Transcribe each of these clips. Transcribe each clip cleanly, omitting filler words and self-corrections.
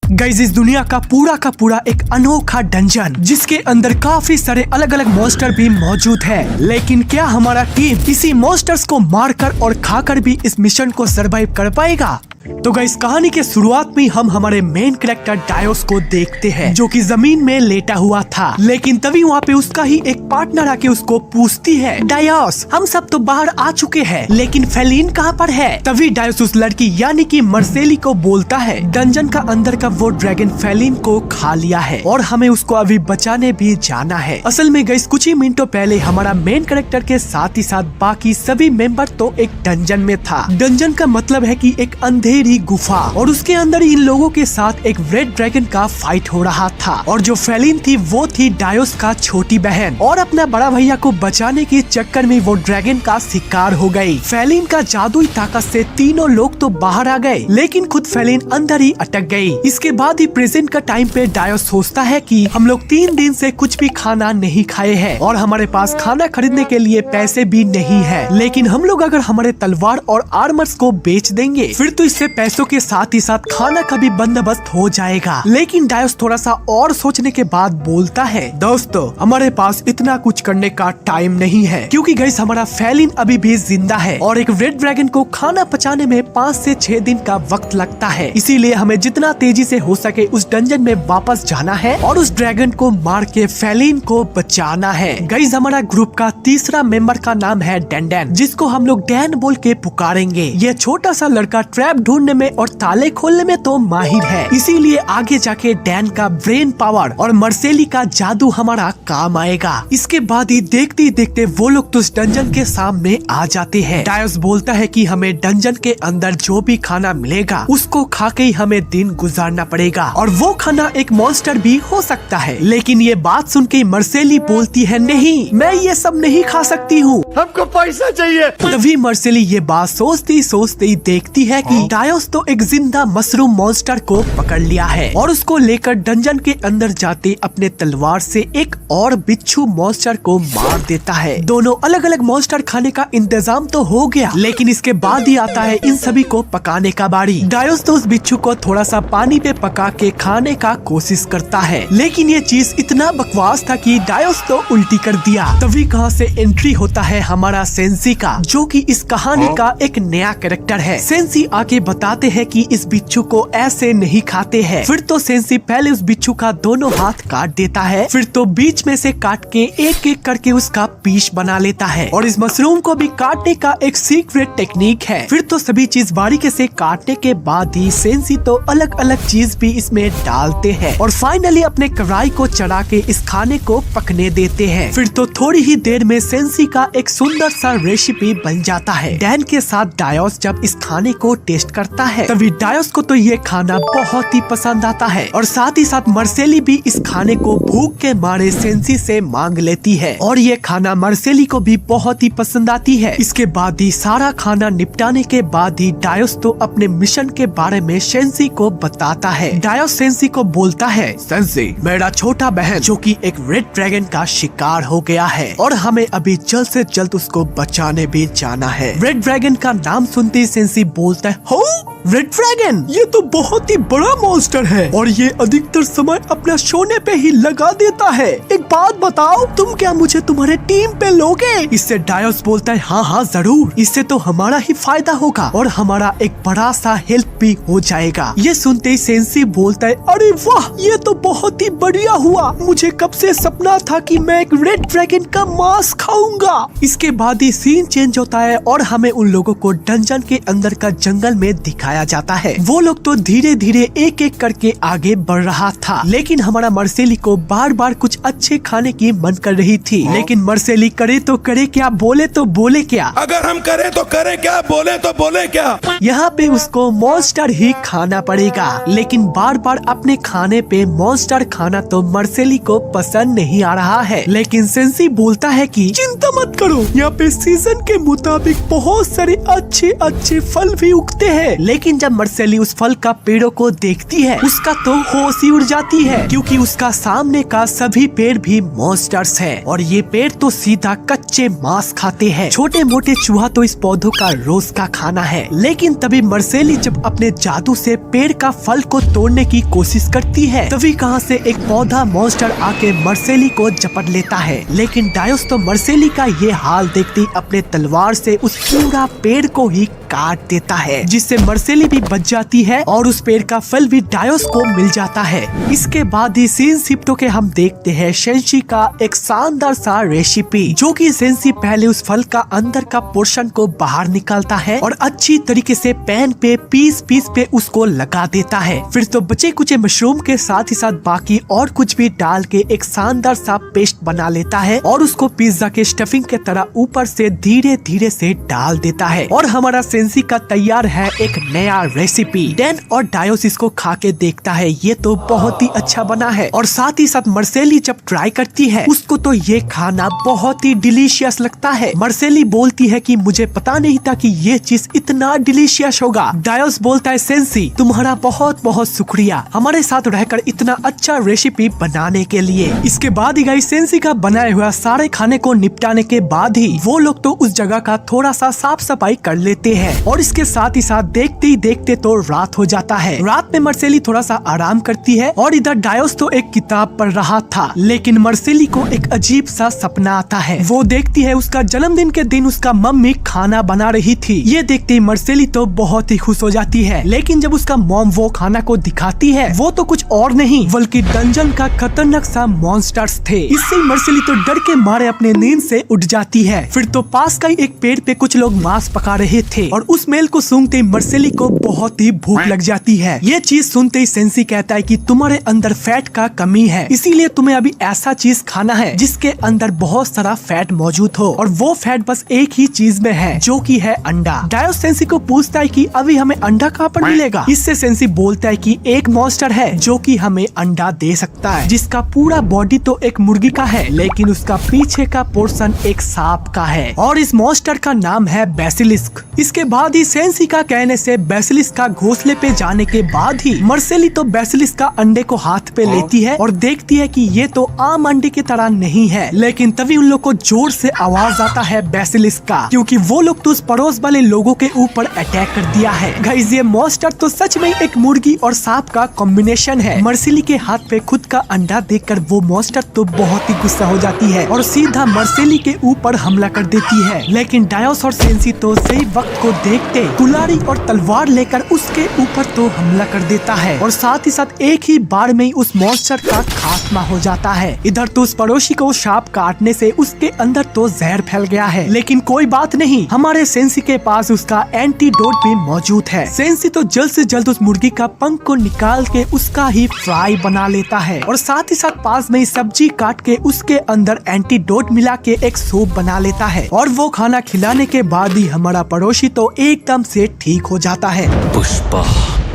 Guys इस दुनिया का पूरा एक अनोखा डंजन जिसके अंदर काफी सारे अलग अलग मॉन्स्टर भी मौजूद है। लेकिन क्या हमारा टीम इसी मॉन्स्टर्स को मारकर और खाकर भी इस मिशन को सरवाइव कर पाएगा? तो गाइस कहानी के शुरुआत में हम हमारे मेन कैरेक्टर डायोस को देखते हैं जो कि जमीन में लेटा हुआ था। लेकिन तभी वहाँ पे उसका ही एक पार्टनर आके उसको पूछती है, डायोस हम सब तो बाहर आ चुके हैं लेकिन फेलिन कहाँ पर है? तभी डायोस उस लड़की यानी कि मर्सेली को बोलता है डंजन का अंदर का वो ड्रैगन फेलिन को खा लिया है और हमें उसको अभी बचाने भी जाना है। असल में गाइस कुछ ही मिनटों पहले हमारा मेन कैरेक्टर के साथ ही साथ बाकी सभी मेंबर तो एक डंजन में था। डंजन का मतलब है कि एक अंधेरी गुफा और उसके अंदर इन लोगों के साथ एक रेड ड्रैगन का फाइट हो रहा था और जो फेलिन थी वो थी डायोस का छोटी बहन और अपना बड़ा भैया को बचाने के चक्कर में वो ड्रैगन का शिकार हो गई। फेलिन का जादुई ताकत से तीनों लोग तो बाहर आ गए लेकिन खुद फेलिन अंदर ही अटक गई। इसके बाद ही प्रेजेंट का टाइम पे डायोस सोचता है कि हम लोग 3 दिन से कुछ भी खाना नहीं खाए हैं और हमारे पास खाना खरीदने के लिए पैसे भी नहीं है, लेकिन हम लोग अगर हमारे तलवार और आर्मर्स को बेच देंगे फिर तो इससे पैसों के साथ ही साथ खाना का भी बंदोबस्त हो जाएगा। लेकिन डायोस थोड़ा सा और सोचने के बाद बोलता है, दोस्तों हमारे पास इतना कुछ करने का टाइम नहीं है क्योंकि गाइस हमारा फेलिन अभी भी जिंदा है और एक रेड ड्रैगन को खाना पचाने में 5 से 6 दिन का वक्त लगता है। इसीलिए हमें जितना तेजी से हो सके उस डंजन में वापस जाना है और उस ड्रैगन को मार के फेलिन को बचाना है। गाइस हमारा ग्रुप का तीसरा मेंबर का नाम है डैन, जिसको हम लोग डैन बोल के पुकारेंगे। ये छोटा सा लड़का ट्रैप ढूंढने में और ताले खोलने में तो माहिर है, इसीलिए आगे जाके डैन का ब्रेन पावर और मर्सेली का जादू हमारा काम आएगा। इसके बाद ही देखते ही देखते वो लोग तो उस डंजन के सामने आ जाते हैं। डायोस बोलता है कि हमें डंजन के अंदर जो भी खाना मिलेगा उसको खा के ही हमें दिन गुजारना पड़ेगा और वो खाना एक मॉन्स्टर भी हो सकता है। लेकिन ये बात सुन के मर्सेली बोलती है, नहीं मैं ये सब नहीं खा सकती हूँ, हमको पैसा चाहिए। तभी मर्सेली ये बात सोचती सोचती देखती है कि डायोस तो एक जिंदा मशरूम मॉन्स्टर को पकड़ लिया है और उसको लेकर डंजन के अंदर जाते अपने तलवार से एक और बिच्छू मॉन्स्टर को मार देता है। दोनों अलग अलग मॉन्स्टर खाने का इंतजाम तो हो गया लेकिन इसके बाद ही आता है इन सभी को पकाने का बारी। डायोस तो उस बिच्छू को थोड़ा सा पानी पे पका के खाने का कोशिश करता है लेकिन ये चीज इतना बकवास था कि डायोस तो उल्टी कर दिया। तभी कहाँ से एंट्री होता है हमारा सेंसी का, जो कि इस कहानी का एक नया कैरेक्टर है। सेंसी आके बताते हैं कि इस बिच्छू को ऐसे नहीं खाते हैं। फिर तो सेंसी पहले उस बिच्छू का दोनों हाथ काट देता है, फिर तो बीच में से काट के एक एक करके उसका पीस बना लेता है और इस मशरूम को भी काटने का एक सीक्रेट टेक्निक है। फिर तो सभी चीज बारीकी से काटने के बाद ही सेंसी तो अलग अलग चीज भी इसमें डालते हैं और फाइनली अपने कढ़ाई को चढ़ा के इस खाने को पकने देते हैं। फिर तो थोड़ी ही देर में सेंसी का एक सुंदर सा रेसिपी बन जाता है। डैन के साथ डायोस जब इस खाने को टेस्ट करता है तभी डायोस को तो ये खाना बहुत ही पसंद आता है और साथ ही साथ मर्सेली भी इस खाने को भूख के मारे सेंसी से मांग लेती है और ये खाना मर्सेली को भी बहुत ही पसंद आती है। इसके बाद ही सारा खाना निपटाने के बाद ही डायोस तो अपने मिशन के बारे में सेंसी को बताता है। डायोस सेंसी को बोलता है, सेंसी मेरा छोटा बहन जो कि एक रेड ड्रैगन का शिकार हो गया है और हमें अभी जल्द से जल्द उसको बचाने भी जाना है। रेड ड्रैगन का नाम सुनते ही सेंसी बोलता है, हो रेड ड्रैगन ये तो बहुत ही बड़ा मॉन्स्टर है और ये अधिकतर समय अपना सोने पे ही लगा देता है। एक बात बताओ तुम क्या मुझे तुम्हारे टीम पे लोगे? इससे डायोस बोलता है, हाँ हाँ जरूर, इससे तो हमारा ही फायदा होगा और हमारा एक बड़ा सा हेल्प भी हो जाएगा। ये सुनते ही सेंसी बोलता है, अरे वाह ये तो बहुत ही बढ़िया हुआ, मुझे कब से सपना था कि मैं एक रेड ड्रैगन का मांस खाऊंगा। इसके बाद ही सीन चेंज होता है और हमें उन लोगों को डंजन के अंदर का जंगल में दिखाया जाता है। वो लोग तो धीरे धीरे एक एक करके आगे बढ़ रहा था लेकिन हमारा मर्सेली को बार बार कुछ अच्छे खाने की मन कर रही थी। लेकिन मर्सेली करे तो करे क्या, बोले तो बोले क्या, अगर हम करें तो करें क्या, बोले तो बोले क्या। यहाँ पे उसको मॉन्स्टर ही खाना पड़ेगा लेकिन बार बार अपने खाने पे मॉन्स्टर खाना तो मर्सेली को पसंद नहीं आ रहा है। लेकिन सेंसी बोलता है कि चिंता मत करो, यहाँ पे सीजन के मुताबिक बहुत सारे अच्छे अच्छे फल भी उगते हैं है। लेकिन जब मर्सेली उस फल का पेड़ों को देखती है उसका तो होश ही उड़ जाती है, क्योंकि उसका सामने का सभी पेड़ भी मॉन्स्टर्स है और ये पेड़ तो सीधा कच्चे मांस खाते हैं। छोटे मोटे चूहा तो इस पौधों का रोज का खाना है। लेकिन तभी मर्सेली जब अपने जादू से पेड़ का फल को तोड़ने की कोशिश करती है, तभी कहां से एक पौधा मॉन्स्टर आके मर्सेली को झपट लेता है। लेकिन डायोस तो मर्सेली का ये हाल देखते ही अपने तलवार से उस पूरा पेड़ को ही काट देता है, जिससे मर्सेली भी बच जाती है और उस पेड़ का फल भी डायोस को मिल जाता है। इसके बाद ही सीन शिफ्ट होके हम देखते हैं सेंसी का एक शानदार सा रेसिपी, जो कि सेंसी पहले उस फल का अंदर का पोर्शन को बाहर निकालता है और अच्छी तरीके से पैन पे पीस पे उसको लगा देता है। फिर तो बचे कुचे मशरूम के साथ ही साथ बाकी और कुछ भी डाल के एक शानदार सा पेस्ट बना लेता है और उसको पिज्जा के स्टफिंग के तरह ऊपर से धीरे धीरे से डाल देता है और हमारा सेंसी का तैयार है एक नया रेसिपी। डैन और डायोस इसको खा के देखता है, ये तो बहुत ही अच्छा बना है। और साथ ही साथ मर्सेली जब ट्राई करती है उसको तो ये खाना बहुत ही डिलीशियस लगता है। मर्सेली बोलती है कि मुझे पता नहीं था कि ये चीज इतना डिलीशियस होगा। डायोस बोलता है सेंसी तुम्हारा बहुत बहुत शुक्रिया हमारे साथ रहकर इतना अच्छा रेसिपी बनाने के लिए। इसके बाद ही गाइस सेंसी का बनाया हुआ सारे खाने को निपटाने के बाद ही वो लोग तो उस जगह का थोड़ा सा साफ सफाई कर लेते हैं और इसके साथ ही साथ देखते ही देखते तो रात हो जाता है। रात में मर्सेली थोड़ा सा आराम करती है और इधर डायोस तो एक किताब पढ़ रहा था। लेकिन मर्सेली को एक अजीब सा सपना आता है। वो देखती है उसका जन्मदिन के दिन उसका मम्मी खाना बना रही थी। ये देखते ही मर्सेली तो बहुत ही खुश हो जाती है। लेकिन जब उसका मॉम वो खाना को दिखाती है वो तो कुछ और नहीं बल्कि डंजन का खतरनाक सा मॉन्स्टर्स थे। इससे मर्सेली तो डर के मारे अपने नींद से उठ जाती है। फिर तो पास का ही एक पेड़ पे कुछ लोग मांस पका रहे थे और उस स्मेल को सूंघते ही मर्सेली को बहुत ही भूख लग जाती है। ये चीज सुनते ही सेंसी कहता है कि तुम्हारे अंदर फैट का कमी है, इसीलिए तुम्हें अभी ऐसा चीज खाना है जिसके अंदर बहुत सारा फैट मौजूद हो और वो फैट बस एक ही चीज में है जो कि है अंडा। डायोस सेंसी को पूछता है कि अभी हमें अंडा कहाँ पर मिलेगा। इससे सेंसी बोलता है कि एक मॉन्स्टर है जो कि हमें अंडा दे सकता है, जिसका पूरा बॉडी तो एक मुर्गी का है लेकिन उसका पीछे का पोर्शन एक सांप का है और इस मॉन्स्टर का नाम है बेसिलिस्क। इसके बाद ही सेंसी का कहने से बेसिलिस्क का घोंसले पे जाने के बाद ही मर्सेली तो बेसिलिस्क का अंडे को हाथ पे लेती है और देखती है कि ये तो आम अंडे की तरह नहीं है। लेकिन तभी उन लोग को जोर से आवाज आता है बेसिलिस्क का, क्योंकि वो लोग तो उस पड़ोस वाले लोगों के ऊपर अटैक कर दिया है। गाइस ये मॉन्स्टर तो सच में एक मुर्गी और सांप का कॉम्बिनेशन है। मर्सेली के हाथ पे खुद का अंडा देखकर वो मॉन्स्टर तो बहुत ही गुस्सा हो जाती है और सीधा मर्सेली के ऊपर हमला कर देती है। लेकिन डायोस और सेंसी तो सही वक्त को देखते कुल्हाड़ी और तलवार लेकर उसके ऊपर तो हमला कर देता है और साथ ही साथ एक ही बार में ही उस मॉन्स्टर का खात्मा हो जाता है। इधर तो उस पड़ोसी को सांप काटने से उसके अंदर तो जहर फैल गया है, लेकिन कोई बात नहीं, हमारे सेंसी के पास उसका एंटीडोट भी मौजूद है। सेंसी तो जल्द से जल्द उस मुर्गी का पंख को निकाल के उसका ही फ्राई बना लेता है और साथ ही साथ पास में ही सब्जी काट के उसके अंदर एंटीडोट मिला के एक सूप बना लेता है और वो खाना खिलाने के बाद ही हमारा पड़ोसी तो एकदम से ठीक हो जाता है।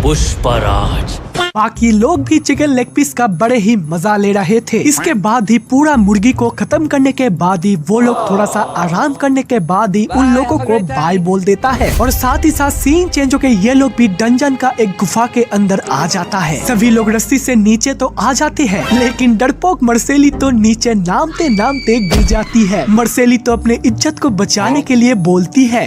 पुष्पराज बाकी लोग भी चिकन लेग पीस का बड़े ही मजा ले रहे थे। इसके बाद ही पूरा मुर्गी को खत्म करने के बाद ही वो लोग थोड़ा सा आराम करने के बाद ही उन लोगों को बाय बोल देता है और साथ ही साथ सीन चेंज होकर ये लोग भी डंजन का एक गुफा के अंदर आ जाता है। सभी लोग रस्सी से नीचे तो आ जाते हैं, लेकिन डरपोक मर्सेली तो नीचे नामते नामते गिर जाती है। मर्सेली तो अपने इज्जत को बचाने के लिए बोलती है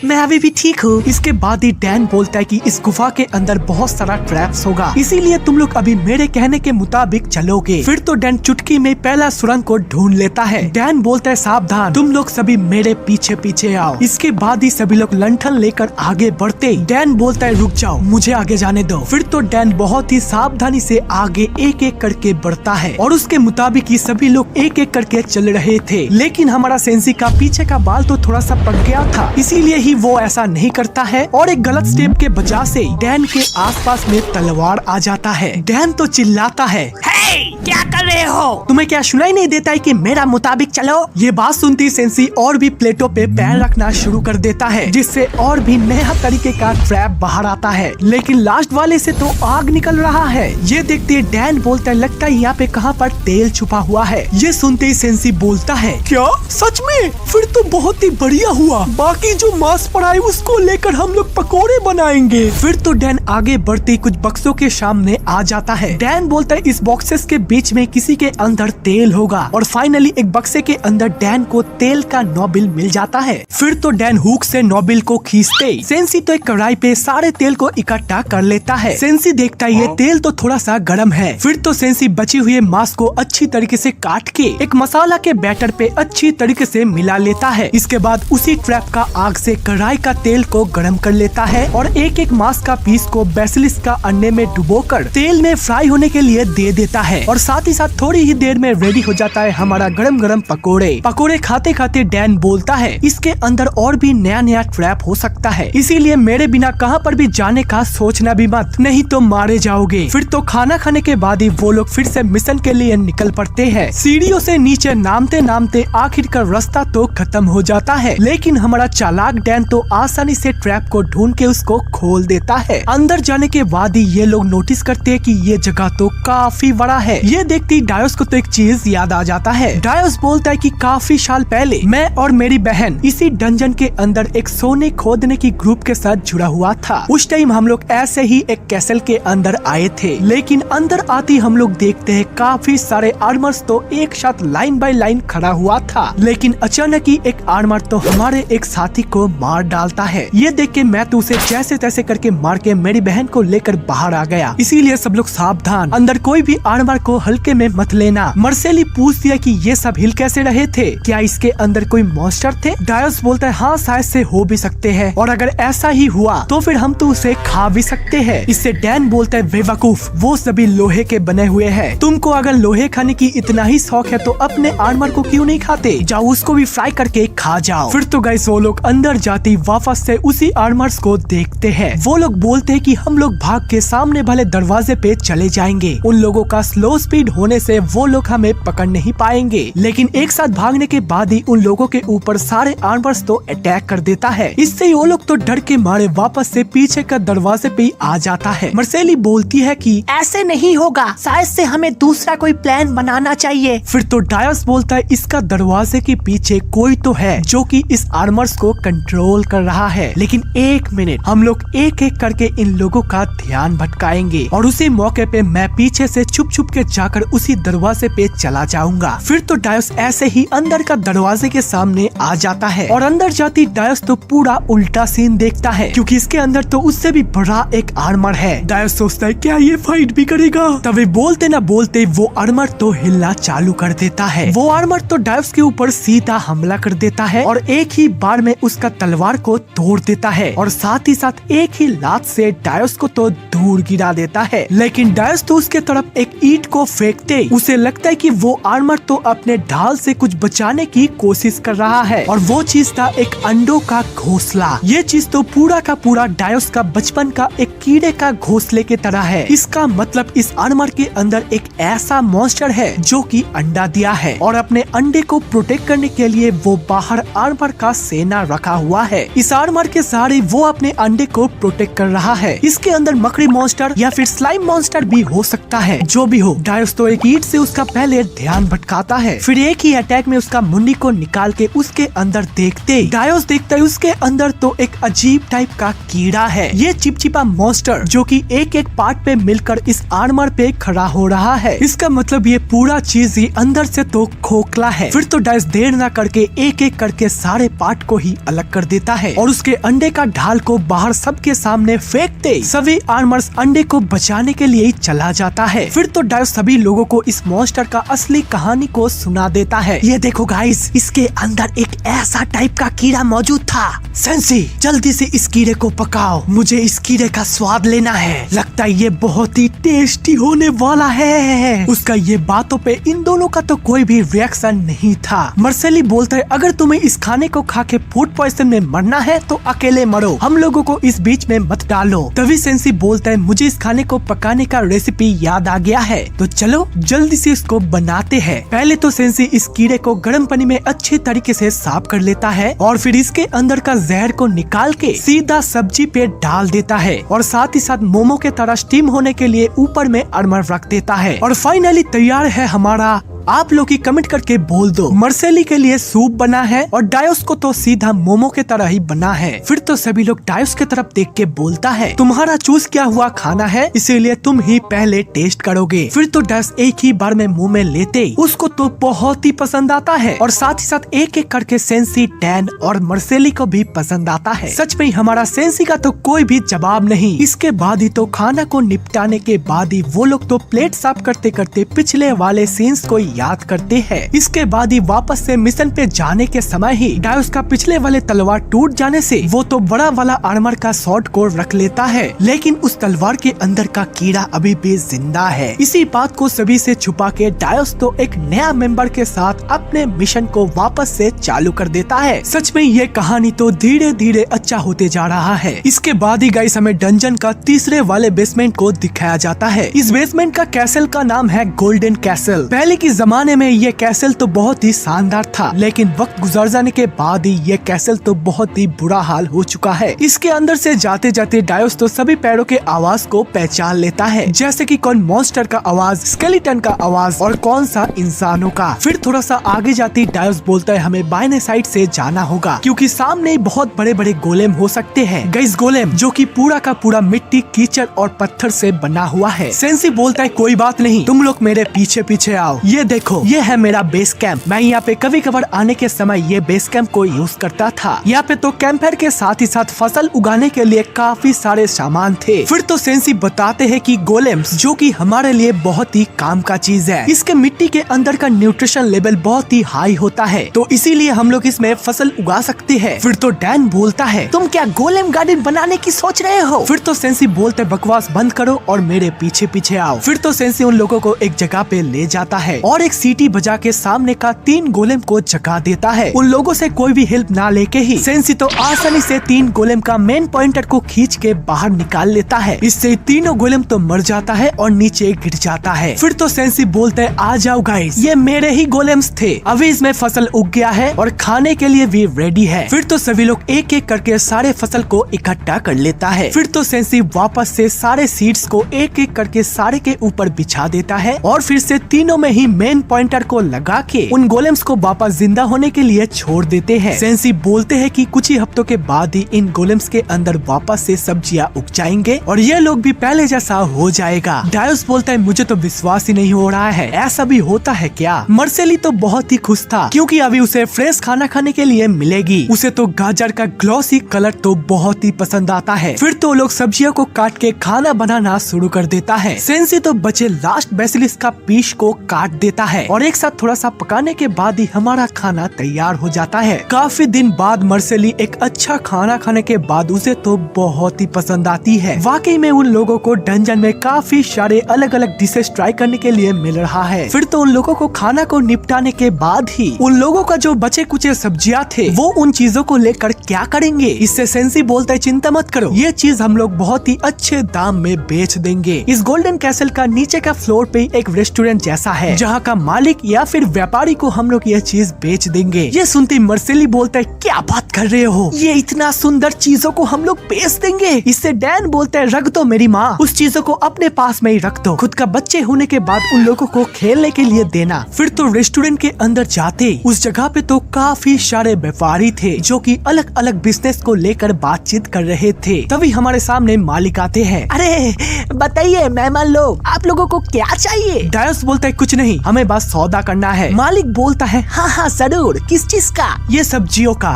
मैं अभी भी ठीक हूँ। इसके बाद ही डैन बोलता है कि इस गुफा के अंदर बहुत सारा ट्रैप्स होगा, इसीलिए तुम लोग अभी मेरे कहने के मुताबिक चलोगे। फिर तो डैन चुटकी में पहला सुरंग को ढूंढ लेता है। डैन बोलता है सावधान, तुम लोग सभी मेरे पीछे पीछे आओ। इसके बाद ही सभी लोग लंठन लेकर आगे बढ़ते। डैन बोलता है रुक जाओ, मुझे आगे जाने दो। फिर तो डैन बहुत ही सावधानी से आगे एक एक करके बढ़ता है और उसके मुताबिक ही सभी लोग एक एक करके चल रहे थे। लेकिन हमारा सेंसी का पीछे का बाल तो थोड़ा सा पक गया था, इसीलिए ही वो ऐसा नहीं करता है और एक गलत स्टेप के वजह से डैन के आसपास में तलवार आ जाता है। डैन तो चिल्लाता है, हे क्या कर रहे हो? तुम्हें क्या सुनाई नहीं देता है कि मेरा मुताबिक चलो? ये बात सुनती सेंसी और भी प्लेटों पे पैर रखना शुरू कर देता है, जिससे और भी नया तरीके का ट्रैप बाहर आता है। लेकिन लास्ट वाले से तो आग निकल रहा है। ये देखते ही डैन बोलता है, लगता है यहाँ पे कहाँ पर तेल छुपा हुआ है। ये सुनते ही सेंसी बोलता है, क्या सच में? फिर तो बहुत ही बढ़िया हुआ। बाकी जो मांस पड़ा है उसको लेकर हम लोग पकोड़े बनाएंगे। फिर तो डैन आगे बढ़ते कुछ बक्सों के सामने आ जाता है। डैन बोलता है, इस बॉक्सेस के बीच में किसी के अंदर तेल होगा। और फाइनली एक बक्से के अंदर डैन को तेल का नोबिल मिल जाता है। फिर तो डैन हुक से नोबिल को खींचते सेंसी तो एक कढ़ाई पे सारे तेल को इकट्ठा कर लेता है। सेंसी देखता है ये तेल तो थोड़ा सा गर्म है। फिर तो सेंसी बचे हुए मांस को अच्छी तरीके से काट के एक मसाला के बैटर पे अच्छी तरीके से मिला लेता है। इसके बाद उसी ट्रैप का आग से कढ़ाई का तेल को गर्म कर लेता है और एक एक मांस का पीस को बेसिलिस्क का अंडे में डुबोकर तेल में फ्राई होने के लिए दे देता है। और साथ ही साथ थोड़ी ही देर में रेडी हो जाता है हमारा गरम गरम पकोड़े। पकोड़े खाते खाते डैन बोलता है, इसके अंदर और भी नया नया ट्रैप हो सकता है, इसीलिए मेरे बिना कहां पर भी जाने का सोचना भी मत, नहीं तो मारे जाओगे। फिर तो खाना खाने के बाद ही वो लोग फिर से मिशन के लिए निकल पड़ते हैं। सीढ़ियों से नीचे नामते नामते आखिरकार रास्ता तो खत्म हो जाता है। लेकिन हमारा चालाक डैन तो आसानी से ट्रैप को ढूंढ के उसको खोल देता है। अंदर जाने के बाद ही ये लोग नोटिस करते हैं कि ये जगह तो काफी बड़ा है। ये देखती डायोस को तो एक चीज याद आ जाता है। डायोस बोलता है कि काफी साल पहले मैं और मेरी बहन इसी डंजन के अंदर एक सोने खोदने की ग्रुप के साथ जुड़ा हुआ था। उस टाइम हम लोग ऐसे ही एक कैसल के अंदर आए थे, लेकिन अंदर आती हम लोग देखते हैं काफी सारे आर्मर्स तो एक साथ लाइन बाय लाइन खड़ा हुआ था। लेकिन अचानक ही एक आर्मर तो हमारे एक साथी को मार डालता है। ये देख के मैं तो उसे जैसे तैसे करके मार के मेरी बहन को लेकर बाहर आ गया। इसीलिए सब लोग सावधान, अंदर कोई भी आर्मर को हल्के में मत लेना। मर्सेली पूछ दिया कि ये सब हिल कैसे रहे थे, क्या इसके अंदर कोई मॉन्स्टर थे? डायोस बोलता है, हाँ शायद से हो भी सकते हैं, और अगर ऐसा ही हुआ तो फिर हम तो उसे खा भी सकते हैं। इससे डैन बोलता है, बेवकूफ, वो सभी लोहे के बने हुए हैं। तुमको अगर लोहे खाने की इतना ही शौक है तो अपने आर्मर को क्यों नहीं खाते? जाओ उसको भी फ्राई करके खा जाओ। फिर तो गाइस वो लोग अंदर जाते वापस से उसी आर्मर्स को देखते हैं। वो लोग बोलते हैं कि हम लोग भाग के सामने वाले दरवाजे पे चले जाएंगे। उन लोगों का स्लो स्पीड होने से वो लोग हमें पकड़ नहीं पाएंगे। लेकिन एक साथ भागने के बाद ही उन लोगों के ऊपर सारे आर्मर्स तो अटैक कर देता है। इससे ही वो लोग तो डर के मारे वापस से पीछे का दरवाजे पे आ जाता है। मर्सेली बोलती है कि ऐसे नहीं होगा, शायद से हमें दूसरा कोई प्लान बनाना चाहिए। फिर तो डायोस बोलता है, इसका दरवाजे के पीछे कोई तो है जो कि इस आर्मर्स को कंट्रोल कर रहा है। लेकिन एक मिनट, हम लोग एक एक करके इन लोगों का ध्यान भटकाएंगे और उसी मौके पे मैं पीछे से छुप छुप के जाकर उसी दरवाजे पे चला जाऊंगा। फिर तो डायोस ऐसे ही अंदर का दरवाजे के सामने आ जाता है और अंदर जाती डायोस तो पूरा उल्टा सीन देखता है, क्योंकि इसके अंदर तो उससे भी बड़ा एक आर्मर है। डायोस सोचता है, क्या ये फाइट भी करेगा? तभी बोलते ना बोलते वो आर्मर तो हिलना चालू कर देता है। वो आर्मर तो डायोस के ऊपर सीधा हमला कर देता है और एक ही बार में उसका तलवार को तोड़ देता है और साथ ही साथ एक ही लात से डायोस को तो दूर गिरा देता है। लेकिन डायोस तो उसके तरफ एक ईंट को फेंकते उसे लगता है कि वो आर्मर तो अपने ढाल से कुछ बचाने की कोशिश कर रहा है, और वो चीज था एक अंडों का घोंसला। ये चीज तो पूरा का पूरा डायोस का बचपन का एक कीड़े का घोंसले की तरह है। इसका मतलब इस आर्मर के अंदर एक ऐसा मॉन्स्टर है जो कि अंडा दिया है, और अपने अंडे को प्रोटेक्ट करने के लिए वो बाहर आर्मर का सेना रखा हुआ है। इस आर्मर के सहारे वो अपने अंडे को प्रोटेक्ट कर रहा है। इसके अंदर मकड़ी मॉन्स्टर या फिर स्लाइम मॉन्स्टर भी हो सकता है। जो भी हो, डायोस तो एक ईंट से उसका पहले ध्यान भटकाता है, फिर एक ही अटैक में उसका मुंडी को निकाल के उसके अंदर देखते डायोस देखता है उसके अंदर तो एक अजीब टाइप का कीड़ा है। ये चिपचिपा मॉन्स्टर जो कि एक एक पार्ट पे मिलकर इस आर्मर पे खड़ा हो रहा है। इसका मतलब ये पूरा चीज ही अंदर से तो खोखला है। फिर तो डायोस देर न करके एक एक करके सारे पार्ट को ही अलग कर देता है और उसके अंडे का ढाल को बाहर सबके सामने फेंकते सभी आर्मर्स अंडे को बचाने के लिए चला जाता है। फिर तो डायोस सभी लोगों को इस मॉन्स्टर का असली कहानी को सुना देता है। ये देखो गाइस, इसके अंदर एक ऐसा टाइप का कीड़ा मौजूद था। सेंसी, जल्दी से इस कीड़े को पकाओ, मुझे इस कीड़े का स्वाद लेना है। लगता है ये बहुत ही टेस्टी होने वाला है। उसका ये बातों पे इन दोनों का तो कोई भी रिएक्शन नहीं था। मर्सेली बोलता है, अगर तुम्हें इस खाने को खा के फूड पॉइजन में मरना है तो अकेले मरो, हम लोगों को इस बीच में मत डालो। तभी सेंसी बोलता है, मुझे इस खाने को पकाने का रेसिपी याद आ गया है। है। तो चलो जल्दी से इसको बनाते हैं। पहले तो सेंसी इस कीड़े को गर्म पानी में अच्छे तरीके से साफ कर लेता है और फिर इसके अंदर का जहर को निकाल के सीधा सब्जी पे डाल देता है और साथ ही साथ मोमो के तरह स्टीम होने के लिए ऊपर में अरमर रख देता है। और फाइनली तैयार है हमारा, आप लोग ही कमेंट करके बोल दो, मर्सेली के लिए सूप बना है और डायोस को तो सीधा मोमो के तरह ही बना है। फिर तो सभी लोग डायोस की तरफ देख के बोलता है, तुम्हारा चूज किया हुआ खाना है इसीलिए तुम ही पहले टेस्ट करोगे। फिर तो डायोस एक ही बार में मुंह में लेते उसको तो बहुत ही पसंद आता है और साथ ही साथ एक एक करके सेंसी, डैन और मर्सेली को भी पसंद आता है। सच में हमारा सेंसी का तो कोई भी जवाब नहीं। इसके बाद ही तो खाना को निपटाने के बाद ही वो लोग तो प्लेट साफ करते करते पिछले वाले सीन्स को याद करते हैं। इसके बाद ही वापस से मिशन पे जाने के समय ही डायोस का पिछले वाले तलवार टूट जाने से वो तो बड़ा वाला आर्मर का शॉर्ट को रख लेता है, लेकिन उस तलवार के अंदर का कीड़ा अभी भी जिंदा है। इसी बात को सभी से छुपा के डायोस तो एक नया मेंबर के साथ अपने मिशन को वापस से चालू कर देता है। सच में ये कहानी तो धीरे धीरे अच्छा होते जा रहा है। इसके बाद ही गाइस हमें डंजन का तीसरे वाले बेसमेंट को दिखाया जाता है। इस बेसमेंट का कैसल का नाम है गोल्डन कैसल। पहले की जमाने में ये कैसल तो बहुत ही शानदार था, लेकिन वक्त गुजर जाने के बाद ही ये कैसल तो बहुत ही बुरा हाल हो चुका है। इसके अंदर से जाते जाते डायोस तो सभी पैरों के आवाज को पहचान लेता है, जैसे कि कौन मॉन्स्टर का आवाज, स्केलेटन का आवाज और कौन सा इंसानों का। फिर थोड़ा सा आगे जाते डायोस बोलता है हमें बाएं साइड से जाना होगा क्योंकि सामने बहुत बड़े बड़े गोलेम हो सकते हैं। गाइस गोलेम जो कि पूरा का पूरा मिट्टी, कीचड़ और पत्थर से बना हुआ है। सेंसी बोलता है कोई बात नहीं, तुम लोग मेरे पीछे पीछे आओ। ये देखो ये है मेरा बेस कैंप। मैं यहाँ पे कभी कभार आने के समय ये बेस कैंप को यूज करता था। यहाँ पे तो कैंपर के साथ ही साथ फसल उगाने के लिए काफी सारे सामान थे। फिर तो सेंसी बताते हैं कि गोलेम्स जो कि हमारे लिए बहुत ही काम का चीज है। इसके मिट्टी के अंदर का न्यूट्रिशन लेवल बहुत ही हाई होता है, तो इसीलिए हम लोग इसमें फसल उगा सकते हैं। फिर तो डैन बोलता है तुम क्या गोलेम गार्डन बनाने की सोच रहे हो? फिर तो सेंसी बोलते बकवास बंद करो और मेरे पीछे पीछे आओ। फिर तो सेंसी उन लोगों को एक जगह पे ले जाता है और एक सीटी बजा के सामने का 3 गोलेम को जगा देता है। उन लोगों से कोई भी हेल्प ना लेके ही सेंसी तो आसानी से 3 गोलेम का मेन पॉइंटर को खींच के बाहर निकाल लेता है। इससे तीनों गोलेम तो मर जाता है और नीचे गिर जाता है। फिर तो सेंसी बोलते है आ जाओ गाइस, ये मेरे ही गोलेम्स थे, अभी इसमें फसल उग गया है और खाने के लिए भी रेडी है। फिर तो सभी लोग एक एक करके सारे फसल को इकट्ठा कर लेता है। फिर तो सेंसी वापस से सारे सीड्स को एक एक करके सारे के ऊपर बिछा देता है और फिर से तीनों में ही मेन पॉइंटर को लगा के उन गोलेम्स को वापस जिंदा होने के लिए छोड़ देते हैं। सेंसी बोलते हैं कि कुछ ही हफ्तों के बाद ही इन गोलेम्स के अंदर वापस से सब्जियां उग जाएंगे और ये लोग भी पहले जैसा हो जाएगा। डायोस बोलता है मुझे तो विश्वास ही नहीं हो रहा है, ऐसा भी होता है क्या? मर्सेली तो बहुत ही खुश था क्योंकि अभी उसे फ्रेश खाना खाने के लिए मिलेगी। उसे तो गाजर का ग्लॉसी कलर तो बहुत ही पसंद आता है। फिर तो लोग सब्जियों को काट के खाना बनाना शुरू कर देता है। सेंसी तो बचे लास्ट बेसिलिस का पीस को काट देता है और एक साथ थोड़ा सा पकाने के बाद ही हमारा खाना तैयार हो जाता है। काफी दिन बाद मर्सेली एक अच्छा खाना खाने के बाद उसे तो बहुत ही पसंद आती है। वाकई में उन लोगों को डंजन में काफी सारे अलग अलग डिशेस ट्राई करने के लिए मिल रहा है। फिर तो उन लोगों को खाना को निपटाने के बाद ही उन लोगों का जो बचे कुचे सब्जियां थे वो उन चीजों को लेकर क्या करेंगे? इससे सेंसी बोलता है चिंता मत करो, ये चीज हम लोग बहुत ही अच्छे दाम में बेच देंगे। इस गोल्डन कैसल का नीचे का फ्लोर पे एक रेस्टोरेंट जैसा है जहाँ का मालिक या फिर व्यापारी को हम लोग ये चीज बेच देंगे। ये सुनते मर्सेली बोलता है क्या बात कर रहे हो, ये इतना सुंदर चीजों को हम लोग बेच देंगे? इससे डैन बोलता है रख दो मेरी माँ, उस चीजों को अपने पास में ही रख दो, खुद का बच्चे होने के बाद उन लोगों को खेलने के लिए देना। फिर तो रेस्टोरेंट के अंदर जाते उस जगह पे तो काफी सारे व्यापारी थे जो कि अलग अलग बिजनेस को लेकर बातचीत कर रहे थे। तभी हमारे सामने मालिक आते हैं। अरे बताइए मेहमान लोग, आप लोगों को क्या चाहिए? डायोस बोलता है कुछ नहीं, हमें बस सौदा करना है। मालिक बोलता है हाँ हाँ जरूर, किस चीज का? ये सब्जियों का।